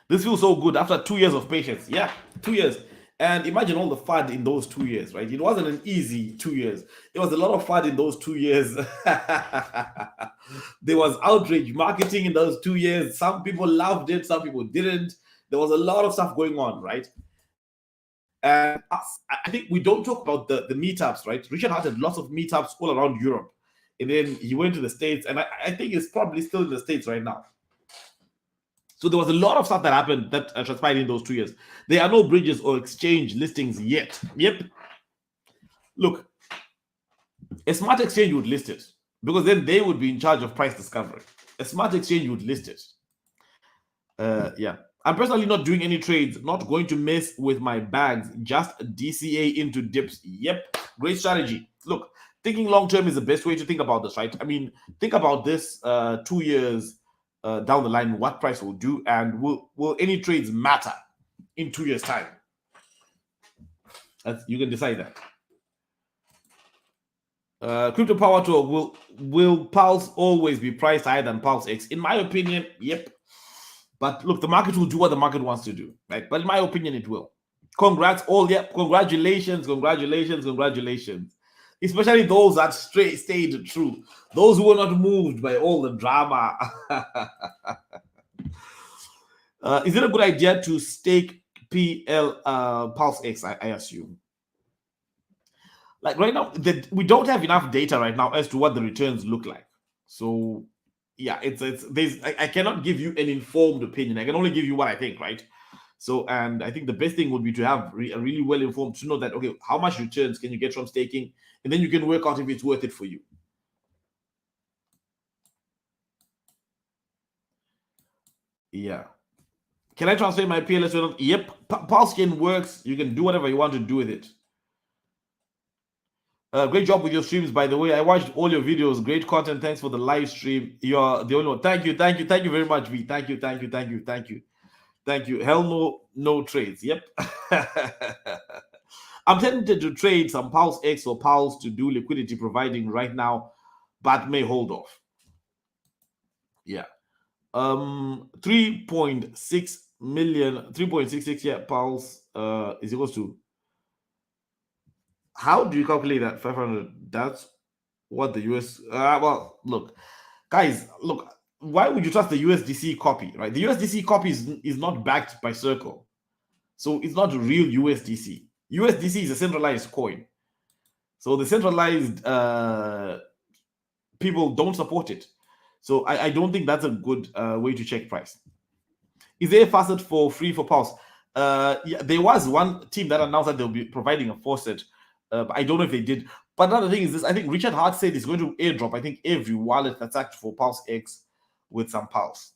This feels so good after 2 years of patience. Yeah, 2 years. And imagine all the fun in those 2 years, right? It wasn't an easy 2 years. It was a lot of fun in those 2 years. There was outrage marketing in those 2 years. Some people loved it, some people didn't. There was a lot of stuff going on, right? And I think we don't talk about the meetups, right? Richard Hart had lots of meetups all around Europe. And then he went to the States, and I think it's probably still in the States right now. So there was a lot of stuff that happened that transpired in those 2 years. There are no bridges or exchange listings yet. Yep. Look, a smart exchange would list it because then they would be in charge of price discovery. A smart exchange would list it. Yeah. I'm personally not doing any trades, not going to mess with my bags, just DCA into dips. Yep. Great strategy. Look, thinking long term is the best way to think about this, right? I mean, think about this 2 years down the line, what price will do, and will any trades matter in 2 years' time? You can decide that. Crypto Power Talk, will Pulse always be priced higher than PulseX? In my opinion, yep. But look, the market will do what the market wants to do, right? But in my opinion, it will. Congrats, all. Yep, congratulations, congratulations, congratulations. Especially those that stayed true. Those who were not moved by all the drama. Is it a good idea to stake PulseX, I assume? Like right now, we don't have enough data right now as to what the returns look like. So yeah, I cannot give you an informed opinion. I can only give you what I think, right? So, and I think the best thing would be to have a really well informed, to know that, okay, how much returns can you get from staking, and then you can work out if it's worth it for you. Yeah. Can I transfer my PLS? Yep. Pulsechain works. You can do whatever you want to do with it. Great job with your streams, by the way. I watched all your videos. Great content. Thanks for the live stream. You're the only one. Thank you, thank you, thank you very much, V. Thank you, thank you, thank you, thank you, thank you. Hell no, no trades. Yep. I'm tempted to trade some Pulse X or Pulse to do liquidity providing right now, but may hold off. Yeah. 3.6 million, 3.66, yeah, Pulse is equals to, how do you calculate that? 500. That's what the US, well, look, guys, look, why would you trust the USDC copy, right? The USDC copy is not backed by Circle. So it's not real USDC. USDC is a centralized coin. So the centralized people don't support it. So I don't think that's a good way to check price. Is there a facet for free for Pulse? Yeah, there was one team that announced that they'll be providing a faucet. But I don't know if they did. But another thing is this: I think Richard Hart said he's going to airdrop, I think, every wallet that's active for PulseX with some Pulse.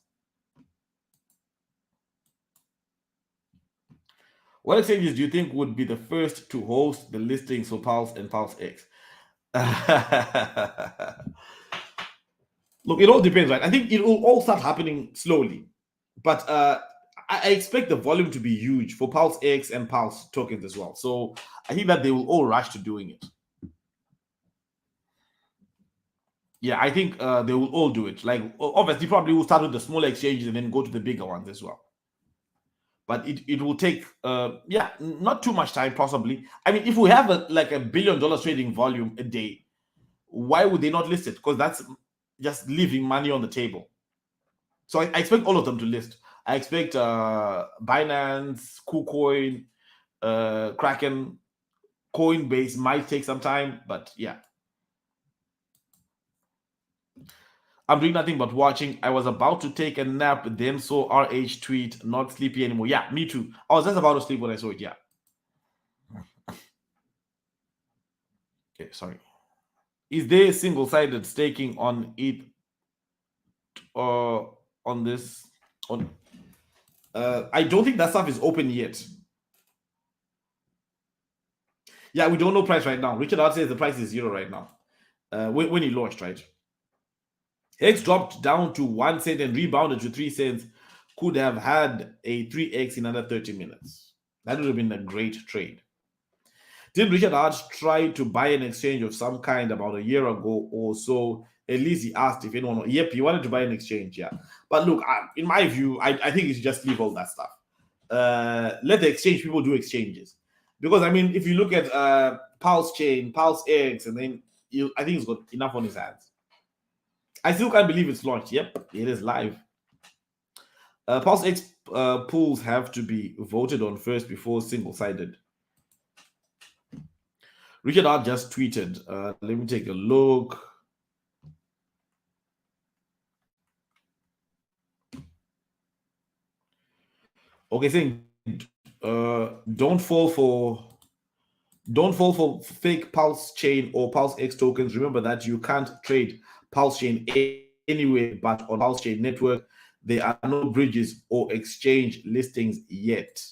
What exchanges do you think would be the first to host the listings for Pulse and PulseX? Look, it all depends, right? I think it will all start happening slowly, but I expect the volume to be huge for PulseX and Pulse tokens as well. So I think that they will all rush to doing it. Yeah, I think they will all do it. Like, obviously, probably will start with the smaller exchanges and then go to the bigger ones as well. But it will take, yeah, not too much time, possibly. I mean, if we have like $1 billion trading volume a day, why would they not list it? Because that's just leaving money on the table. So I expect all of them to list. I expect Binance, KuCoin, Kraken, Coinbase might take some time, but yeah. I'm doing nothing but watching. I was about to take a nap, then saw RH tweet, not sleepy anymore. Yeah, me too. I was just about to sleep when I saw it. Yeah. Okay, sorry. Is there single-sided staking on it on this? On I don't think that stuff is open yet. Yeah, we don't know price right now. Richard Hart says the price is 0 right now. When he launched, right? X dropped down to 1 cent and rebounded to 3 cents. Could have had a 3x in under 30 minutes. That would have been a great trade. Didn't Richard Hart try to buy an exchange of some kind about a year ago or so? At least he asked if anyone. Yep, he wanted to buy an exchange, yeah. But look, in my view, I think you should just leave all that stuff. Let the exchange people do exchanges. Because, I mean, if you look at Pulsechain, PulseX, and then I think he's got enough on his hands. I still can't believe it's launched. Yep, it is live. PulseX pools have to be voted on first before single-sided. Richard Hart just tweeted. Let me take a look. Okay, saying don't fall for fake Pulsechain or PulseX tokens. Remember that you can't trade Pulsechain anywhere but on Pulsechain network. There are no bridges or exchange listings yet.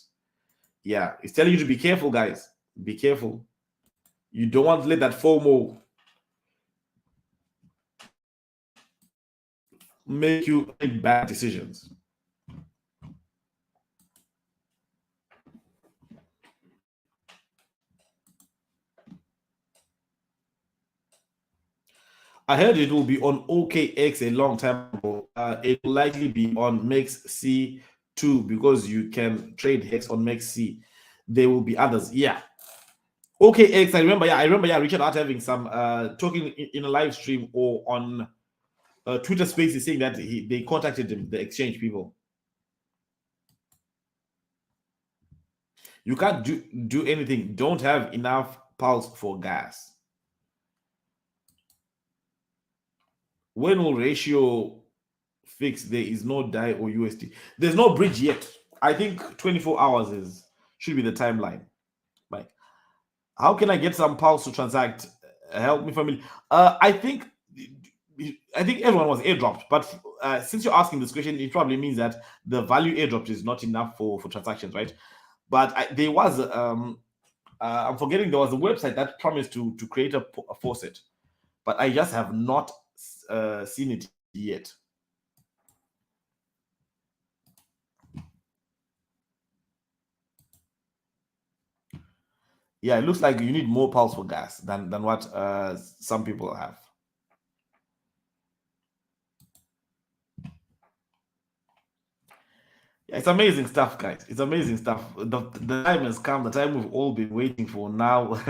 Yeah, it's telling you to be careful, guys. Be careful. You don't want to let that FOMO make you make bad decisions. I heard it will be on OKX a long time ago. It will likely be on MEXC too because you can trade Hex on MEXC. There will be others. Yeah. OKX, I remember. Yeah, Richard Hart having some talking in a live stream or on Twitter Spaces saying that they contacted him, the exchange people. You can't do anything. Don't have enough pulse for gas. When will ratio fix? There is no DAI or USD. There's no bridge yet. I think 24 hours should be the timeline. Like, how can I get some pulse to transact? Help me, family. I think everyone was airdropped, but since you're asking this question, it probably means that the value airdropped is not enough for transactions, right? But there was I'm forgetting there was a website that promised to create a faucet, but I just have not seen it yet. Yeah, it looks like you need more pulse for gas than what some people have. Yeah, it's amazing stuff, guys. It's amazing stuff. The time has come. The time we've all been waiting for now.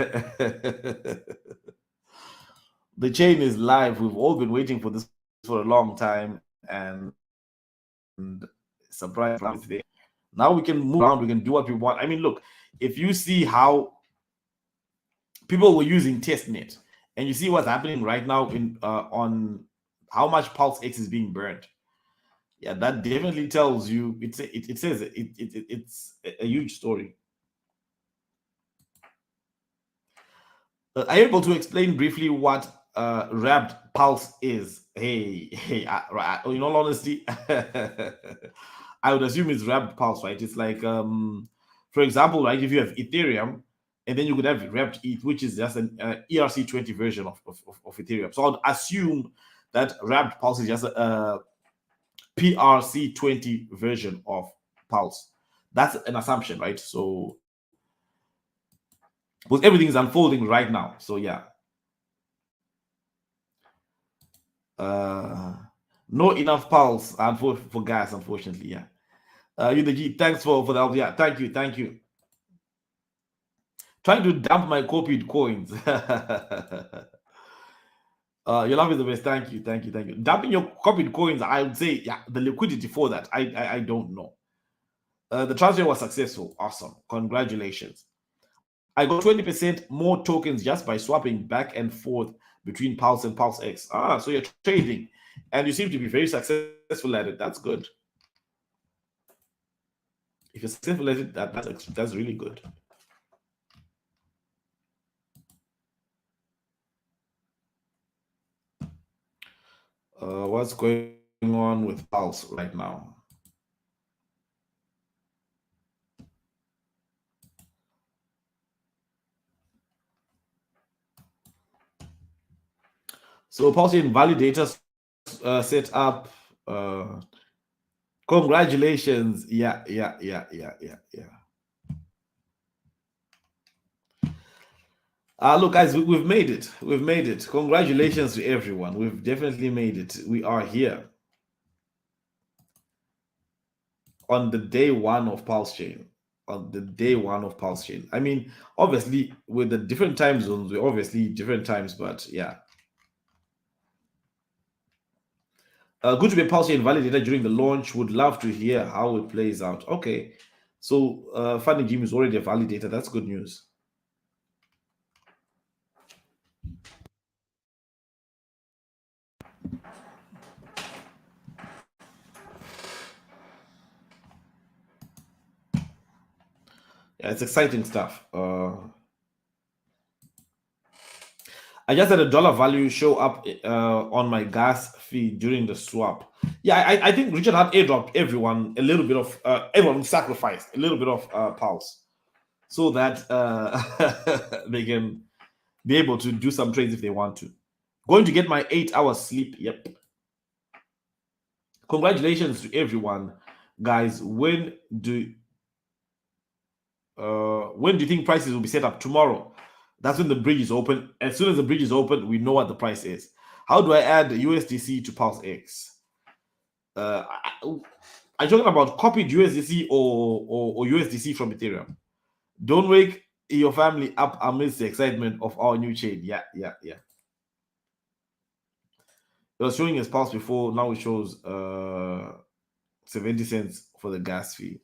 The chain is live. We've all been waiting for this for a long time, and surprise is there. Now we can move around. We can do what we want. I mean, look, if you see how people were using testnet, and you see what's happening right now in on how much PulseX is being burned, yeah, that definitely tells you it says it's a huge story. Are you able to explain briefly what wrapped pulse is? Hey, in all honesty, I would assume it's wrapped pulse, right? It's like, for example, right, if you have Ethereum, and then you could have wrapped ETH, which is just an ERC20 version of Ethereum. So I'd assume that wrapped pulse is just a PRC20 version of pulse. That's an assumption, right? So, because everything is unfolding right now. So yeah. Uh, no enough pulse and for gas, unfortunately. Yeah. You the G, thanks for the help. Yeah, thank you. Trying to dump my copied coins. Your love is the best. Thank you. Dumping your copied coins, I would say, yeah, the liquidity for that, I don't know. The transfer was successful. Awesome. Congratulations. I got 20% more tokens just by swapping back and forth between Pulse and PulseX. So you're trading, and you seem to be very successful at it. That's good. If you're successful at it, that's really good. What's going on with Pulse right now? So Pulsechain validator set up. Congratulations. Yeah. Look, guys, we've made it. We've made it. Congratulations to everyone. We've definitely made it. We are here on the day one of Pulsechain. On the day one of Pulsechain. I mean, obviously, with the different time zones, we're obviously different times, but yeah. Good to be a Pulsechain validator during the launch. Would love to hear how it plays out. Okay. So, Funny Jim is already a validator. That's good news. Yeah, it's exciting stuff. I just had a dollar value show up on my gas fee during the swap. Yeah, I think Richard had airdropped everyone a little bit of everyone sacrificed a little bit of pulse so that they can be able to do some trades if they want to. Going to get my 8 hours sleep. Yep. Congratulations to everyone, guys. When do you think prices will be set up? Tomorrow. That's when the bridge is open. As soon as the bridge is open, we know what the price is. How do I add USDC to PulseX? Are you talking about copied USDC or USDC from Ethereum? Don't wake your family up amidst the excitement of our new chain. Yeah. It was showing his pulse before. Now it shows 70 cents for the gas fee.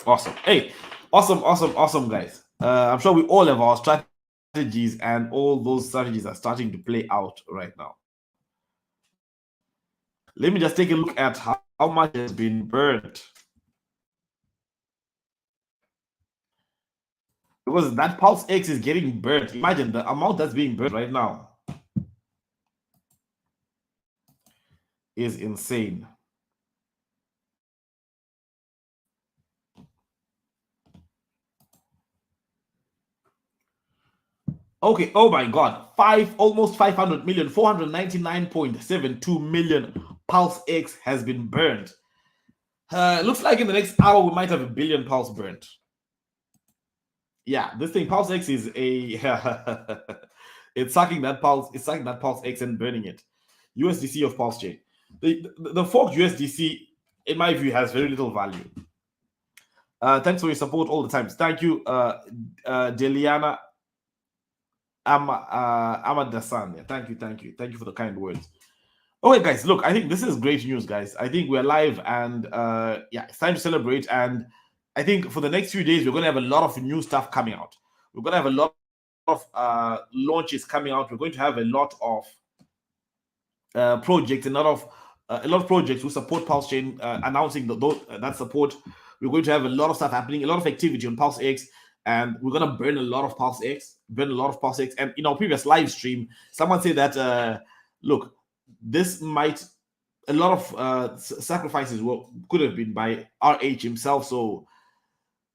Awesome. Hey, awesome, guys. I'm sure we all have our strategies, and all those strategies are starting to play out right now. Let me just take a look at how much has been burnt. Because that Pulse X is getting burnt. Imagine the amount that's being burnt right now is insane. Okay, oh my God, almost 500 million, 499.72 million Pulse X has been burned. Looks like in the next hour we might have a billion Pulse burned. Yeah, this thing Pulse X is a it's sucking that Pulse, it's sucking that Pulse X and burning it. USDC of Pulsechain. The forked USDC, in my view, has very little value. Thanks for your support all the time. Thank you, Deliana Amadasan. Yeah, thank you for the kind words. Okay, guys, look, I think this is great news, guys. I think we're live, and yeah, it's time to celebrate. And I think for the next few days, we're going to have a lot of new stuff coming out. We're going to have a lot of launches coming out. We're going to have a lot of projects, a lot of projects who support Pulsechain, announcing that support. We're going to have a lot of stuff happening, a lot of activity on PulseX, and we're going to burn a lot of PulseX. And in our previous live stream, someone said that look, this might, a lot of sacrifices could have been by RH himself. So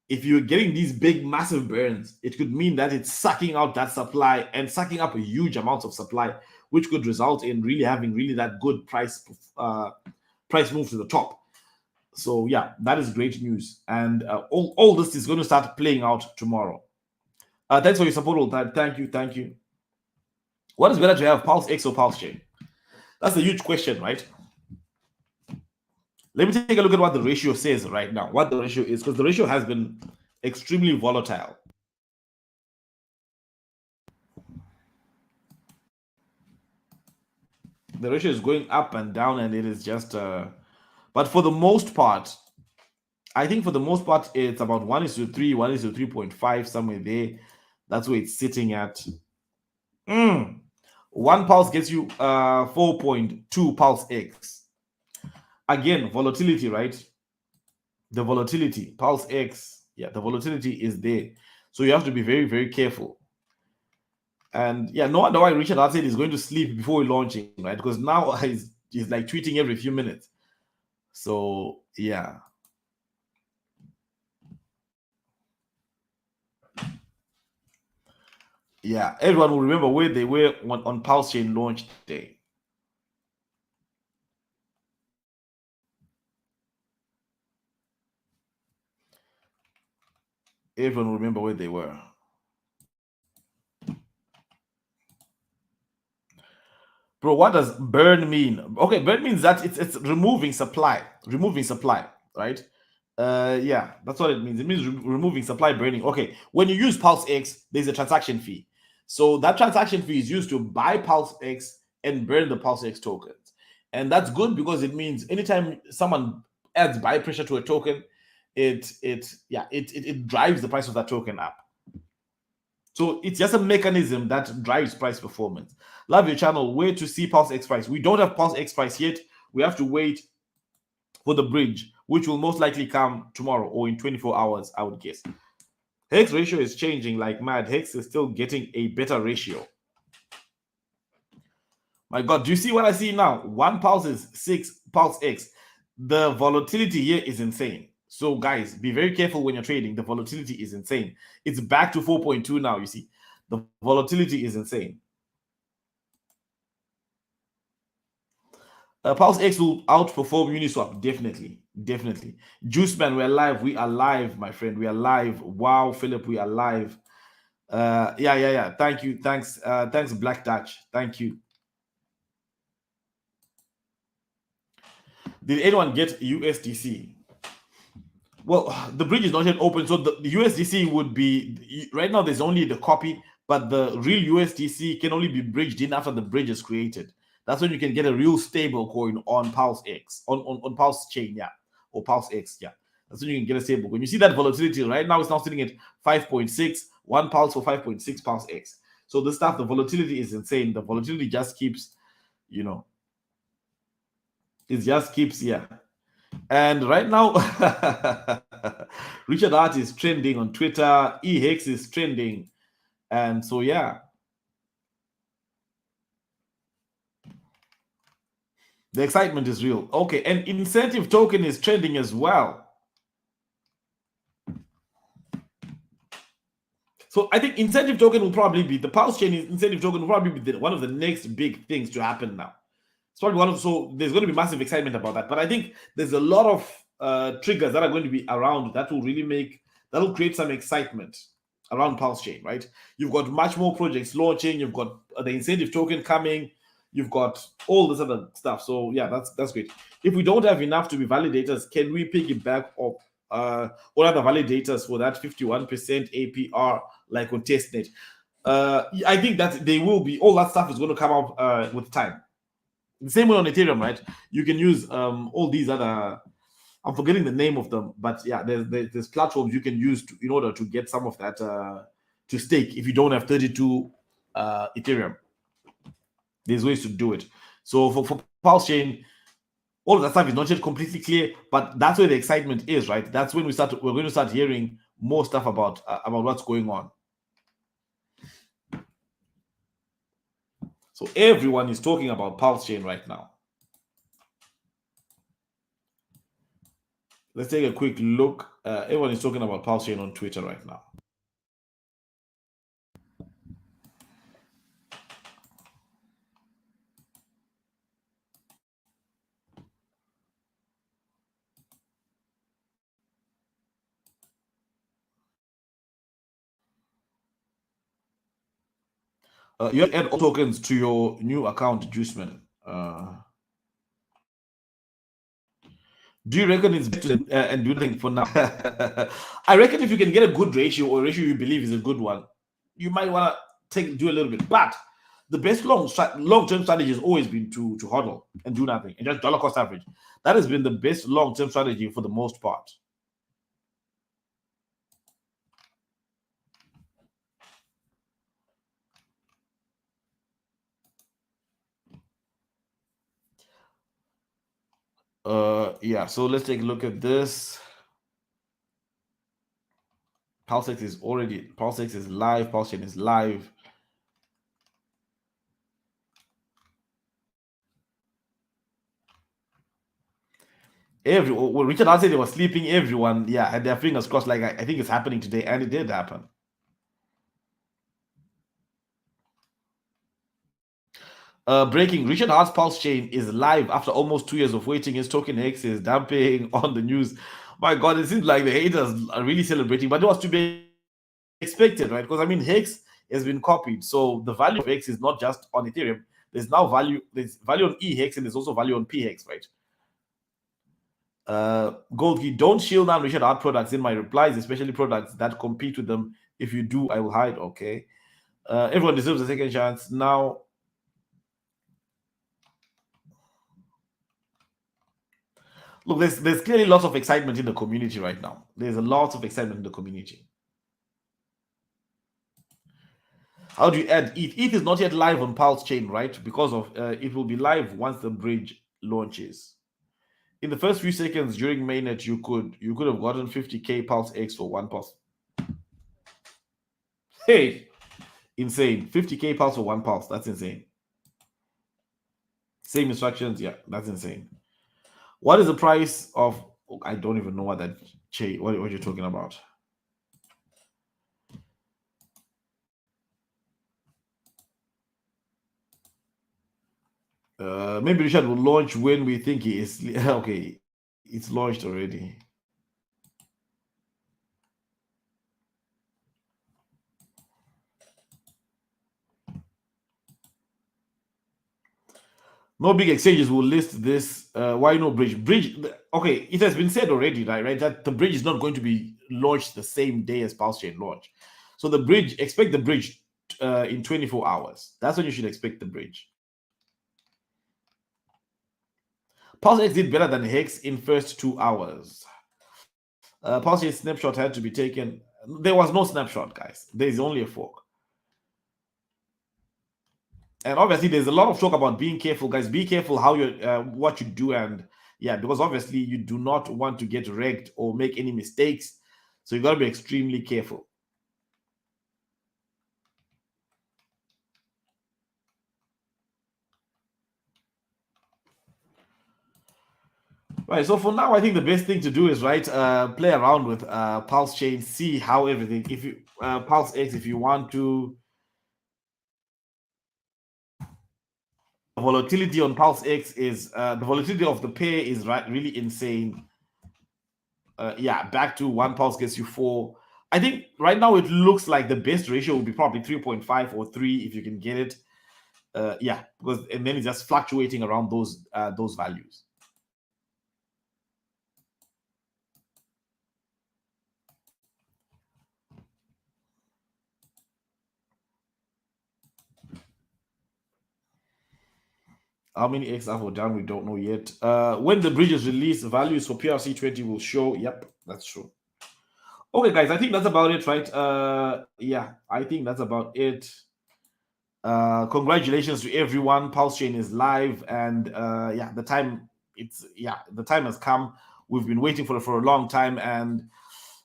if you're getting these big massive burns, it could mean that it's sucking out that supply and sucking up a huge amount of supply, which could result in really having that good price move to the top. So yeah, that is great news, and all this is going to start playing out tomorrow. Thanks for your support all the time. Thank you. What is better to have, PulseX or Pulsechain? That's a huge question, right? Let me take a look at what the ratio says right now, what the ratio is, because the ratio has been extremely volatile. The ratio is going up and down, and it is just but for the most part, I think for the most part, it's about 1:3, 1:3.5, somewhere there. That's where it's sitting at. One pulse gets you 4.2 pulse X. Again, volatility, right? The volatility, pulse X, yeah, the volatility is there. So you have to be very, very careful. And yeah, no wonder why Richard Hart said he's going to sleep before launching, right? Because now he's like tweeting every few minutes. So yeah. Yeah, everyone will remember where they were on Pulsechain launch day. Everyone will remember where they were. Bro, what does burn mean? Okay, burn means that it's removing supply, right? Yeah, that's what it means. It means removing supply, burning. Okay, when you use PulseX, there's a transaction fee. So that transaction fee is used to buy PulseX and burn the PulseX tokens, and that's good because it means anytime someone adds buy pressure to a token, it drives the price of that token up. So it's just a mechanism that drives price performance. Love your channel. Where to see PulseX price? We don't have PulseX price yet. We have to wait for the bridge, which will most likely come tomorrow or in 24 hours, I would guess. Hex ratio is changing like mad. Hex is still getting a better ratio. My God, do you see what I see now? One pulse is 6 pulse X. The volatility here is insane. So guys, be very careful when you're trading. The volatility is insane. It's back to 4.2 now, you see. The volatility is insane. Pulse X will outperform Uniswap, definitely. Juice Man, we're live. We are live, my friend. We are live. Wow, Philip, we are live. Yeah. Thank you. Thanks, Black Dutch. Thank you. Did anyone get USDC? Well, the bridge is not yet open, so the USDC would be right now. There's only the copy, but the real USDC can only be bridged in after the bridge is created. That's when you can get a real stable coin on PulseX, on Pulsechain, yeah, or PulseX, yeah. That's when you can get a stable coin. You see that volatility right now is now sitting at 5.6, one pulse for 5.6 PulseX. So the stuff, the volatility is insane. The volatility just keeps, it just keeps, yeah. And right now, Richard Hart is trending on Twitter. EHEX is trending. And so, yeah. The excitement is real. Okay, and incentive token is trending as well. So I think incentive token will probably be the Pulse chain. Incentive token will probably be one of the next big things to happen now. It's probably one of so there's going to be massive excitement about that. But I think there's a lot of triggers that are going to be around that will really that will create some excitement around Pulse chain, right? You've got much more projects launching. You've got the incentive token coming. You've got all this other stuff. So yeah, that's great. If we don't have enough to be validators, can we piggyback up what are the validators for that 51% APR like on testnet? I think that they will be all that stuff is going to come up with time. The same way on Ethereum, right? You can use all these other. I'm forgetting the name of them, but yeah, there's platforms you can use in order to get some of that to stake. If you don't have 32 Ethereum, there's ways to do it. So for Pulse Chain, all of that stuff is not yet completely clear, but that's where the excitement is, right? That's when we're going to start hearing more stuff about what's going on. So everyone is talking about Pulse Chain right now. Let's take a quick look. Everyone is talking about Pulse Chain on Twitter right now. You have to add all tokens to your new account, Juiceman. Do you reckon it's better and do nothing for now? I reckon if you can get a good ratio or a ratio you believe is a good one, you might want to do a little bit. But the best long-term strategy has always been to hodl and do nothing and just dollar cost average. That has been the best long-term strategy for the most part. Yeah, so let's take a look at this. PulseX is live, Pulsechain is live. When Richard Hart said they were sleeping, everyone, yeah, had their fingers crossed. Like I think it's happening today, and it did happen. Breaking: Richard Hart's Pulse Chain is live after almost 2 years of waiting. His token Hex is dumping on the news. My God, it seems like the haters are really celebrating, but it was to be expected, right? Because I mean, Hex has been copied, so the value of Hex is not just on Ethereum. There's value on eHex, and there's also value on pHex, right? Gold Key, don't shield down Richard Hart products in my replies, especially products that compete with them. If you do, I will hide. Okay. Everyone deserves a second chance. Now, look, there's clearly lots of excitement in the community right now. There's a lot of excitement in the community. How do you add ETH? ETH is not yet live on Pulse Chain, right? Because of it will be live once the bridge launches. In the first few seconds during mainnet, you could have gotten 50k PulseX for one pulse. Hey, insane! 50k pulse for one pulse. That's insane. Same instructions, yeah, that's insane. What is the price of? I don't even know what that what you're talking about. Maybe Richard will launch when we think he is. Okay, it's launched already. No big exchanges will list this. Why no bridge? Okay, it has been said already, right? That the bridge is not going to be launched the same day as Pulse Chain launch. So expect the bridge in 24 hours. That's when you should expect the bridge. PulseX did better than Hex in first 2 hours. Pulsechain snapshot had to be taken. There was no snapshot, guys. There's only a fork. And obviously, there's a lot of talk about being careful, guys. Be careful how what you do, and yeah, because obviously you do not want to get wrecked or make any mistakes. So you got to be extremely careful. Right. So for now, I think the best thing to do is play around with Pulsechain, see how everything. If you PulseX, if you want to, volatility on PulseX is the volatility of the pair is really insane. Yeah, back to one pulse gets you four. I think right now it looks like the best ratio would be probably 3.5 or 3 if you can get it. Yeah, because and then it's just fluctuating around those values. How many X up or down, we don't know yet. When the bridge is released, values for PRC20 will show. Yep, that's true. Okay, guys, I think that's about it, right? Yeah, I think that's about it. Congratulations to everyone. Pulsechain is live, and yeah, the time has come. We've been waiting for it for a long time, and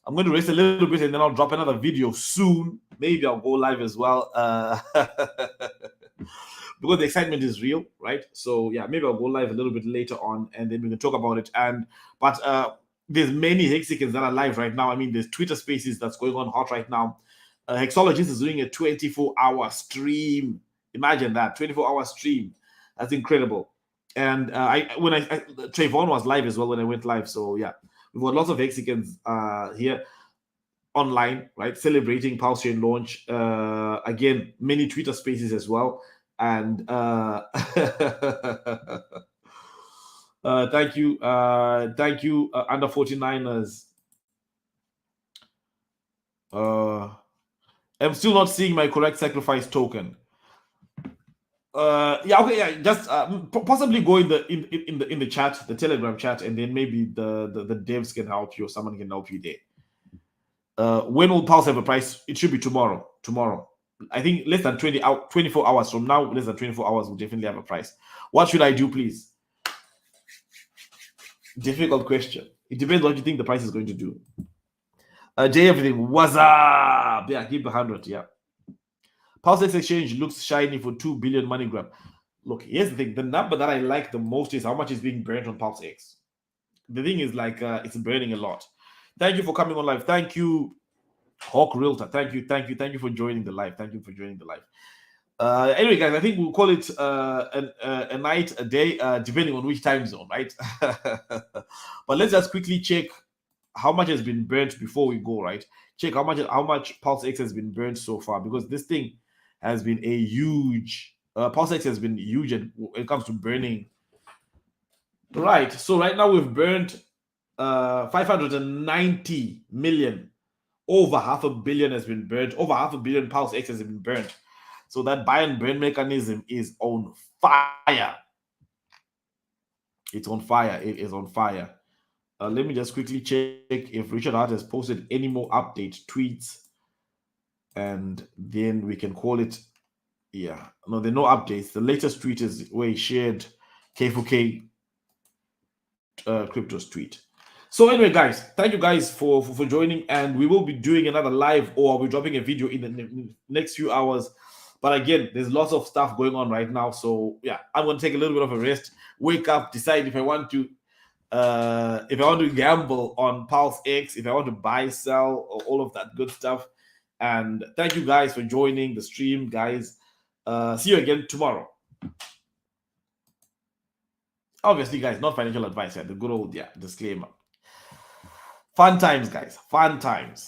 I'm going to rest a little bit, and then I'll drop another video soon. Maybe I'll go live as well. Because the excitement is real, right? So yeah, maybe I'll go live a little bit later on, and then we can talk about it. But there's many hexagons that are live right now. I mean, there's Twitter Spaces that's going on hot right now. Hexologist is doing a 24-hour stream. Imagine that, 24-hour stream. That's incredible. And Trayvon was live as well when I went live. So yeah, we've got lots of hexagons here online, right? Celebrating Pulsechain launch. Again, many Twitter Spaces as well. And thank you, under 49ers. I'm still not seeing my correct sacrifice token. Yeah, okay, yeah, just possibly go in the chat, the Telegram chat, and then maybe the devs can help you, or someone can help you there. When will Pulse have a price? It should be tomorrow. Tomorrow. I think less than 24 hours from now, less than 24 hours will definitely have a price. What should I do, please? Difficult question. It depends what you think the price is going to do. Jay, everything. What's up? Yeah, keep 100. Yeah. PulseX exchange looks shiny for 2 billion money grab. Look, here's the thing. The number that I like the most is how much is being burnt on PulseX. The thing is like it's burning a lot. Thank you for coming on live. Thank you, Hawk Realtor. Thank you for joining the live. Thank you for joining the live. Anyway, guys, I think we'll call it a night, a day, depending on which time zone, right? But let's just quickly check how much has been burnt before we go, right? Check how much PulseX has been burnt so far, because this thing has been a huge. PulseX has been huge when it comes to burning. Right. So right now we've burned 590 million. Over $500 million has been burnt. Over $500 million PulseX has been burnt. So that buy and burn mechanism is on fire. It's on fire. It is on fire. Let me just quickly check if Richard Hart has posted any more update tweets, and then we can call it. Yeah, no, there are no updates. The latest tweet is where he shared K4K Crypto's tweet. So anyway, guys, thank you guys for joining, and we will be doing another live, or I'll be dropping a video in the next few hours. But again, there's lots of stuff going on right now, so yeah, I'm going to take a little bit of a rest, wake up, decide if I want to gamble on PulseX, if I want to buy, sell, or all of that good stuff. And thank you guys for joining the stream, guys. See you again tomorrow. Obviously, guys, not financial advice. Yeah, the good old disclaimer. Fun times, guys. Fun times.